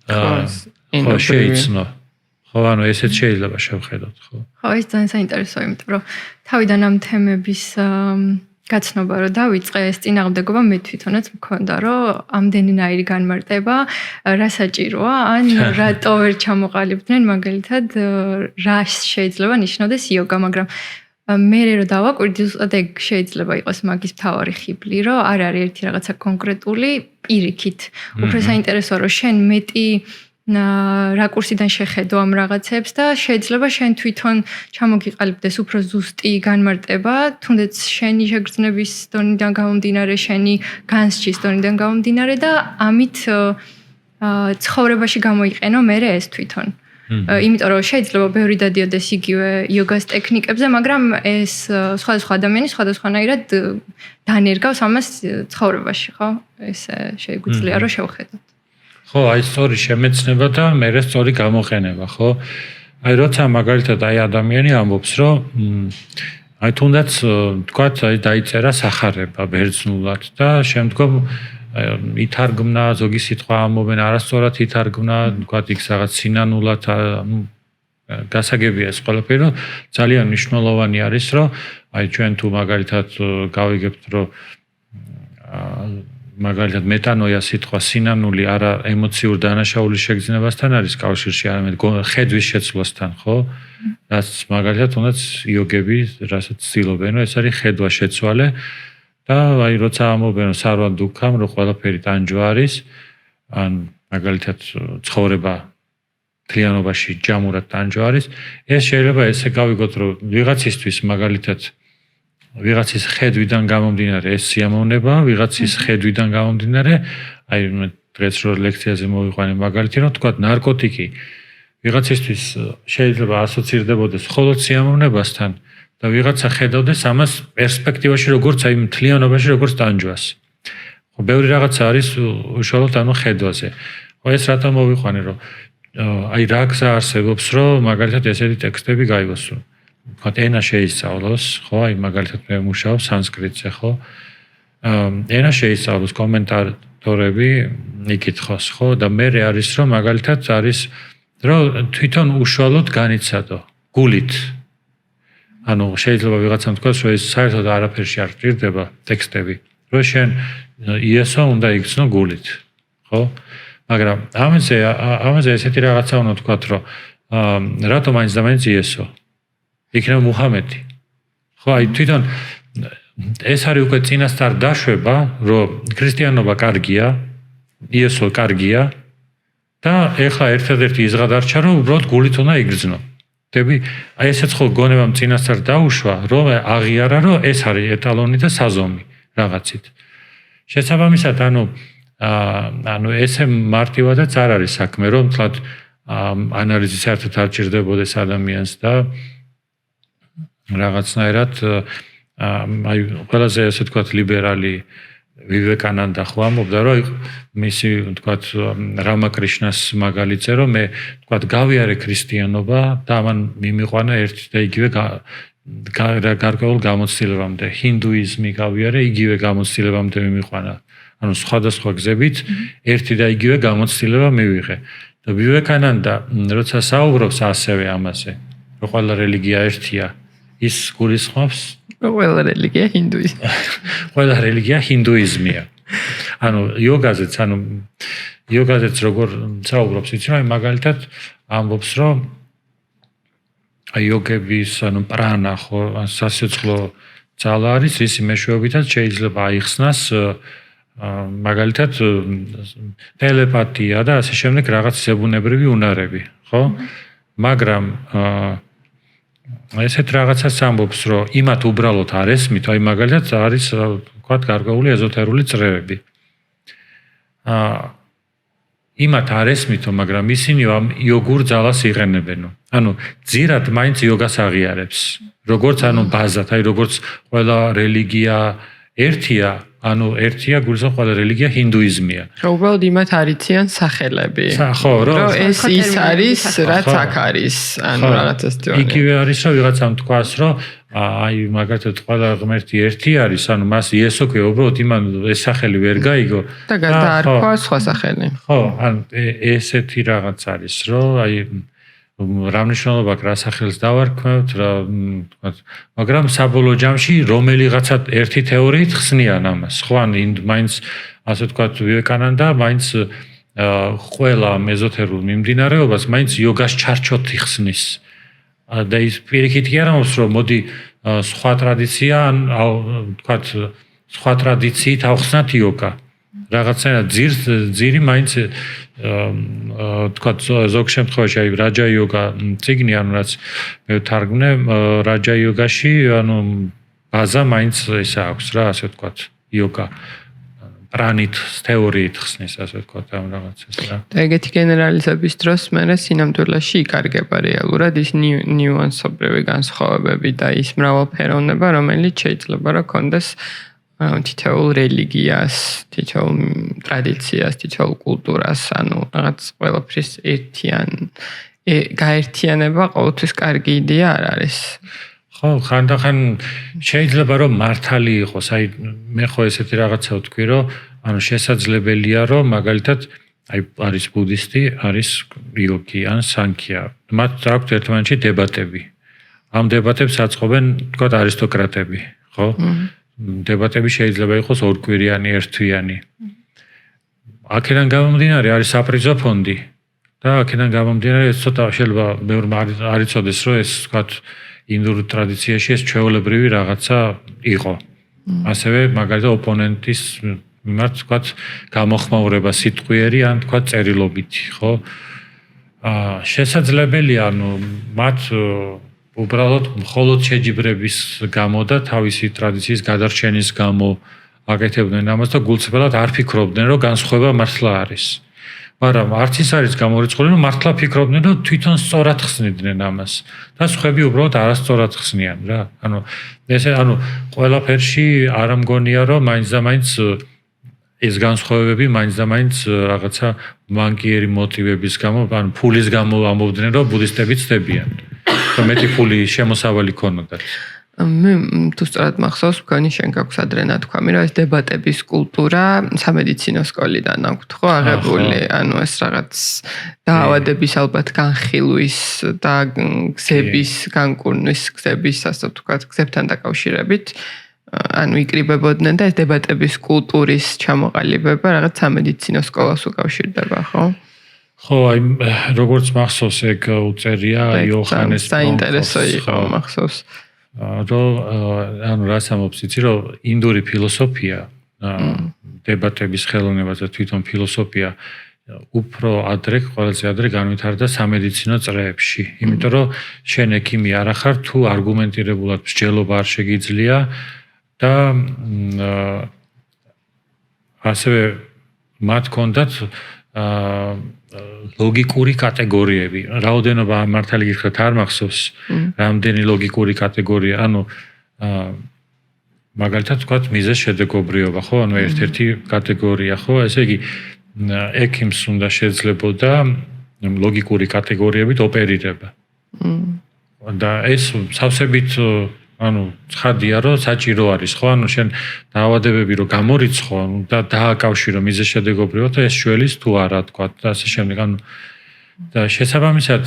ხო შეიცნო. ხო, ანუ ესეც შეიძლება შევხედოთ, ხო? ხო, ეს ძალიან საინტერესოა, იმიტომ რომ თავიდან ამ თემების გაცნობა რომ დავიწყე, ეს წინააღმდეგობა მე თვითონაც მქონდა, რომ ამდენნაირი განმარტება რა საჭიროა, ან რატო ვერ ჩამოყალიბდნენ მაგალითად რა შეიძლება ნიშნავდეს იოგა, მაგრამ მე რო დავაკვირდი, ზუსტად ეგ შეიძლება იყოს მაგის მთავარი ხიბლი, რომ არ არის ერთი რაღაცა კონკრეტული პირიქით. უფრო საინტერესოა, რომ შენ მეტი რაკურსიდან შეხედო ამ რაღაცებს და შეიძლება შენ თვითონ ჩამოგიყალიბდეს უფრო ზუსტი განმარტება, თუნდაც შენი შეგრძნების დონიდან გამომდინარე, შენი განსჯის დონიდან გამომდინარე და ამით ცხოვრებაში გამოიყენო მე ეს თვითონ. იმიტომ რომ შეიძლება ბევრი დადიოდეს იგივე იოგას ტექნიკებზე, მაგრამ ეს სხვადასხვა ადამიანი სხვადასხვანაირად დანერგავს ამას ცხოვრებაში, ხო? ეს შეგვიძლია რომ შევხედოთ. ხო, აი სწორი შემეცნება და მერე სწორი გამოყენება, ხო? აი როცა მაგალითად აი ადამიანი ამბობს, რომ აი თუნდაც თქვათ, აი დაიწერა სახარება ბერძნულად და შემდგომ ითარგმნა ზოგი სიტყვა ამობენ არასწორად ითარგმნა, თქვათ იქ რაღაც სინანულად, ანუ გასაგებია ეს ყველაფერი, რომ ძალიან მნიშვნელოვანი არის, რომ აი ჩვენ თუ მაგალითად გავიგებთ, რომ მაგალითად მეტანოია სიტყვა სინანული არა ემოციურ დანაშაულის შეგრძნებასთან არის კავშირში, არამედ ხედვის შეცვლასთან, ხო? რაც მაგალითად თუნდაც იოგები რასაც ცდილობენ, ეს არის ხედვა შეცვალე და აი როცა ამობენ სარვა დუქამ, რომ ყველაფერი ტანჯვა არის, ან მაგალითად ცხოვრება თლიანობაში ჯამურად ტანჯვა არის, ეს შეიძლება ესე გავიგოთ, რომ ვიღაცისთვის მაგალითად ვიღაცის ხედვიდან გამომდინარე ეს სიამოვნება, ვიღაცის ხედვიდან გამომდინარე, აი დღეს რო ლექციაზე მოვიყვანე მაგალითი, რომ თქვა ნარკოტიკი ვიღაცისთვის შეიძლება ასოცირდებოდეს მხოლოდ სიამოვნებასთან და ვიღაცა ხედავდეს ამას პერსპექტივაში როგორც აი მთლიანობაში როგორც ტანჯვას. ხო, ბევრი რაღაცა არის უშუალოდ ანუ ხედვაზე. ხო, ეს რატომ მოვიყვანე, რომ აი რა გზა არსებობს, რომ მაგალითად ესეთი ტექსტები გაიგოს. ვთქვათ, ენა შეისწავლოს, ხო? აი მაგალითად მე მუშაობ სანსკრიტზე, ხო? ენა შეისწავლოს, კომენტატორები იკითხოს, ხო? და მე არის რომ მაგალითად არის რომ თვითონ უშუალოდ განიცადო, გულით. ანუ შეიძლება ვიღაცამ თქვას, რომ ეს საერთოდ არაფერში არ ჭირდება ტექსტები. რომ შენ იესო უნდა იგრძნო გულით, ხო? მაგრამ ამაზე ესეთი რაღაცა უნდა თქვათ, რომ რატომ მაინც და მაინც იესო? იქნება მუჰამედი. ხო, აი თვითონ ეს არის უკვე წინასწარ დაშვება, რომ ქრისტიანობა კარგია, იესო კარგია და ეხლა ერთადერთი იზღა დარჩა, რომ უბრალოდ გულით უნდა იგრძნო. დები, აი ესეც ხო გონებამ წინასწარ დაუშვა, რომ აღიარა, რომ ეს არის ეტალონი და საზომი რაღაცით. შესაბამისად, ანუ ესე მარტივადაც არ არის საქმე, რომ თლად ანალიზი საერთოდ არ ჭირდებოდეს ადამიანს და რაღაცნაირად აი ყველაზე ესე თქვათ ლიბერალი ვივეკანანდა ხო ამბობდა, რომ მისი თქვათ რამაკრიშნას მაგალითზე, რომ მე თქვათ გავიარე ქრისტიანობა და ამან მიმიყვანა ერთი და იგივე გარკვეულ გამოცდილებამდე. ჰინდუიზმი გავიარე, იგივე გამოცდილებამდე მიმიყვანა. ანუ სხვადასხვა გზებით ერთი და იგივე გამოცდილება მივიღე. და ვივეკანანდა როცა საუბრობს ასევე ამაზე, რომ ყველა რელიგია ერთია, ის გულისხმობს ყველა რელიგია ჰინდუიზმი. ყველა რელიგია ჰინდუიზმია. ანუ იოგაზეც როგორ საუბრობს, იცი რა, მაგალითად ამბობს, რომ იოგების, პრანა ხო, სასიცოცხლო ძალა არის, ისი მეშვეობითაც შეიძლება აიხსნას მაგალითად ტელეპათია და ასე შემდეგ რაღაც ზებუნებრივი უნარები, ხო? მაგრამ ესეთ რაღაცას ამბობს, რომ იმათ უბრალოდ არ ესმით, აი მაგალითად არის ვთქვათ გარკვეული ეზოთერული წრეები. იმათ არ ესმითო, მაგრამ ისინი იოგურ ძალას იღენებენო. ანუ ძირად მაინც იოგას აღიარებს. როგორც ბაზად, აი როგორც ყველა რელიგია ერთია, ერთია გულისხმობს ყველა რელიგია ჰინდუიზმია. რომ უბრალოდ იმათ არიციან სახელები. ხო, რომ ეს ის არის, რაც აქ არის, რაღაცას თქო. იგივე არის, რომ ვიღაცამ თქვას, რომ აი მაგათაც ყველა ღმერთი ერთი არის, მას იესო ქვია, უბრალოდ იმან ეს სახელი ვერ გაიგო და გადაარქვა სხვა სახელი. ხო, ესეთი რაღაც არის, რომ აი რა მნიშვნელობა აქვს რა სახელს დავარქმევთ, მაგრამ საბოლოო ჯამში რომელიღაცა ერთი თეორიით ხსნიან ამას. ხო, მაინც ასე ვთქვათ ვივეკანანდა, მაინც ყველა ეზოთერულ მიმდინარეობას მაინც იოგას ჩარჩოთ იხსნის. და ის პირიქით კი არ ამბობს, რომ მოდი სხვა ტრადიცია, ვთქვათ სხვა ტრადიციით ავხსნათ იოგა. რაღაცნაირად ძირი მაინც ვთქვათ ზოგ შემთხვევაში აი რაჯა იოგა წიგნი, რაც მე ვთარგმნე, რაჯა იოგაში ბაზა მაინც ესა აქვს რა, ასე ვთქვათ იოგა პრანით თეორიით ხსნის, ასე ვთქვათ ამ რაღაცას რა. და ეგეთი გენერალიზების დროს მე სინამდვილეში იკარგება რეალურად ის ნიუანსობრივი განსხვავებები და ის მრავალფეროვნება, რომელიც შეიძლება რა კონდეს თითოეულ რელიგიას, თითოეულ ტრადიციას, თითოეულ კულტურას, რაღაც ყველაფრის გაერთიანება ყოველთვის კარგი იდეა არ არის. ხო, ხანდახან შეიძლება რომ მართალი იყოს, აი მე ხო ესეთი რაღაცა ვთქვი, რომ შესაძლებელია რომ მაგალითად აი არის ბუდისტი, არის იოგი ან სანქია. მათ აქვთ ერთმანეთში დებატები. ამ დებატებს აწყობენ თქვათ არისტოკრატები, ხო? დებატები შეიძლება იყოს ორკვირიანი, ერთთვიანი. აქედან გამომდინარე არის საპრიზო ფონდი და აქედან გამომდინარე ეს ცოტა შეიძლება ბევრმა არ იცოდეს, რომ ეს თქვათ ინდურ ტრადიციაში ეს ჩვეულებრივი რაღაცა იყო. ასევე მაგალითად ოპონენტის მიმართ თქვათ გამოხმაურება სიტყვიერი ან თქვათ წერილობითი, ხო? შესაძლებელია მათ უბრალოდ მხოლოდ შეჯიბრების გამო და თავისი ტრადიციის გადარჩენის გამო აკეთებდნენ ამას და გულწრფელად არ ფიქრობდნენ, რომ განსხვავება მართლა არის. მაგრამ არც ის არის გამორიცხული, რომ მართლა ფიქრობდნენ, რომ თვითონ სწორად ხსნიდნენ ამას და სხვები უბრალოდ არასწორად ხსნიან რა. ყველაფერში არ მგონია, რომ მაინც და მაინც ეს განსხვავებები მაინც და მაინც რაღაცა ბანკიერი მოტივების გამო, ან ფულის გამო ამბობდნენ, რომ ბუდისტები ცდებიან. რომ მეტი ფული შემოსავალი ქონოდათ. მე თუ სწორად მახსოვს, მგონი შენ გაქვს ადრე ნათქვამი, რომ ეს დებატების კულტურა სამედიცინო სკოლიდან აქვთ, ხო, აღებული, ანუ ეს რაღაც დაავადების ალბათ განხილვის და გზების განკურნვის, გზების, ასე ვთქვათ, გზებთან დაკავშირებით, ანუ იკრიბებოდნენ და ეს დებატების კულტურის ჩამოყალიბება რაღაც სამედიცინო სკოლას უკავშირდება, ხო? ხო, აი როგორც მახსოვს, ეგ უწერია იოჰანეს საინტერესო იყო მახსოვს. ანუ რას ამბობს იცი, რომ ინდური ფილოსოფია, დებატების ხელოვნება და თვითონ ფილოსოფია უფრო ადრე, ყველაზე ადრე განვითარდა სამედიცინო წრეებში. იმიტომ რომ შენ ექიმი არ ახარ, თუ არგუმენტირებულად მსჯელობა არ შეგიძლია და ასევე მათ ჰქონდათ ლოგიკური კატეგორიები. რაოდენობა მართალი გითხრათ არ მახსოვს, რამდენი ლოგიკური კატეგორია, ანუ მაგალითად ვთქვათ მიზეზ-შედეგობრიობა, ხო? ანუ ერთ-ერთი კატეგორია, ხო? ესე იგი ექიმს უნდა შეძლებოდა ლოგიკური კატეგორიებით ოპერირება. და ეს სავსებით ანუ ცხადია, რომ საჭირო არის, ხო? ანუ შენ დაავადებები რო გამორიცხო და დააკავშირო მიზეზ-შედეგობრიობა და ეს შველის თუ არა, თქვა და ასე შემდეგ. ანუ და შესაბამისად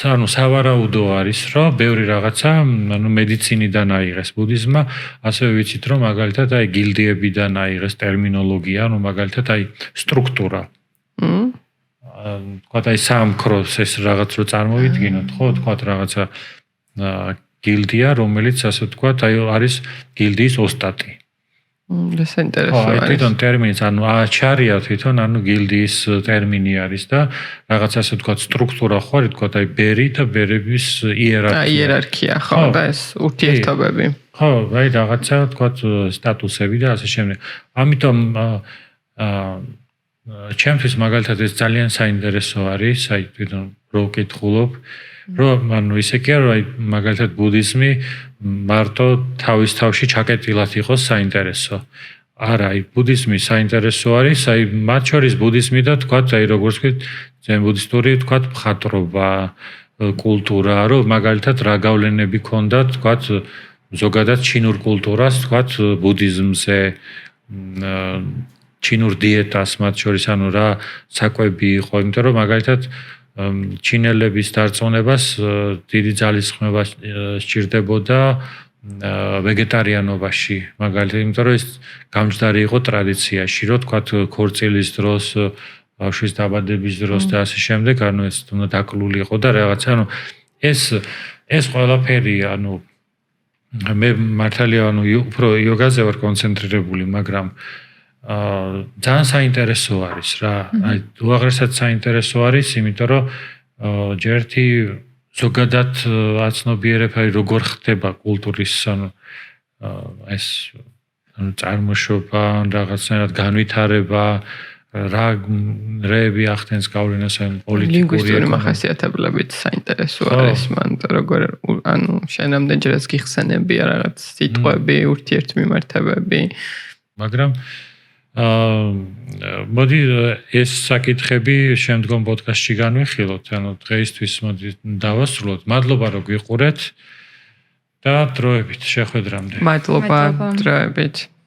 ანუ სავარაუდო არის, რომ ბევრი რაღაცა ანუ მედიცინიდან აიღეს ბუდიზმმა, ასევე ვიცით, რომ მაგალითად აი გილდიებიდან აიღეს ტერმინოლოგია, ანუ მაგალითად აი სტრუქტურა. თქვა აი სამქროს ეს რაღაც რო წარმოვიდგინოთ, ხო? თქვა რაღაცა გილდია, რომელიც ასე ვთქვათ, აი არის გილდიის ოსტატი. ეს ინტერესანტია. ხო, თვითონ ტერმინიც, ანუ აჩარია თვითონ, ანუ გილდიის ტერმინი არის და რაღაც ასე ვთქვათ, სტრუქტურა ხო არის, ვთქვათ, აი ბერი და ბერების იერარქია. იერარქია, ხო, და ეს ურთიერთობები. ხო, აი რაღაცა ვთქვათ, სტატუსები და ასე შემდეგ. ამიტომ ჩემთვის მაგალითად ეს ძალიან საინტერესო არის, აი თვითონ რო ვკითხულობ, რომ ანუ ისე კი არა, აი მაგალითად ბუდიზმი მარტო თავის თავში ჩაკეტილად იყოს საინტერესო. არა, აი ბუდიზმი საინტერესო არის, აი მათ შორის ბუდიზმი და თქვათ, აი როგორც ვთქვით, ძენ ბუდისტური თქვათ მხატვრობა, კულტურა, რომ მაგალითად რა გავლენები ქონდათ, თქვათ ზოგადად ჩინურ კულტურას, თქვათ ბუდიზმზე, ჩინურ დიეტას მათ შორის, ანუ რა საკვები იყო, იმიტომ რომ მაგალითად ჩინელების დარწმუნებას დიდი ძალისხმევა სჭირდებოდა ვეგეტარიანობაში, მაგალითად, იმიტომ რომ ეს გამჯდარი იყო ტრადიციაში, რომ თქვათ ქორწილის დროს, ბავშვის დაბადების დროს და ასე შემდეგ, ანუ ეს უნდა დაკლული იყო და რაღაცა, ანუ ეს ყველაფერი, ანუ მე მართალია, ანუ უფრო იოგაზე ვარ კონცენტრირებული, მაგრამ ძალიან საინტერესო არის რა. აი უაღრესად საინტერესო არის, იმიტომ რომ ჯერთი ზოგადად აცნობიერებ, აი როგორ ხდება კულტურის ანუ ეს ანუ წარმოშობა, რაღაცნაირად განვითარება, რა რეები ახდენს გავლენას აი პოლიტიკური ლინგვისტური მახასიათებლებით საინტერესო არის მან, როგორ ანუ შენამდენჯერაც გიხსენებია რაღაც სიტყვები, ურთიერთმიმართებები, მაგრამ მოდი ეს საკითხები შემდგომ პოდკასტში განვიხილოთ, ანუ დღეისთვის მოდი დავასრულოთ. მადლობა რომ გიყურეთ და დროებით შეხვედრამდე. მადლობა დროებით.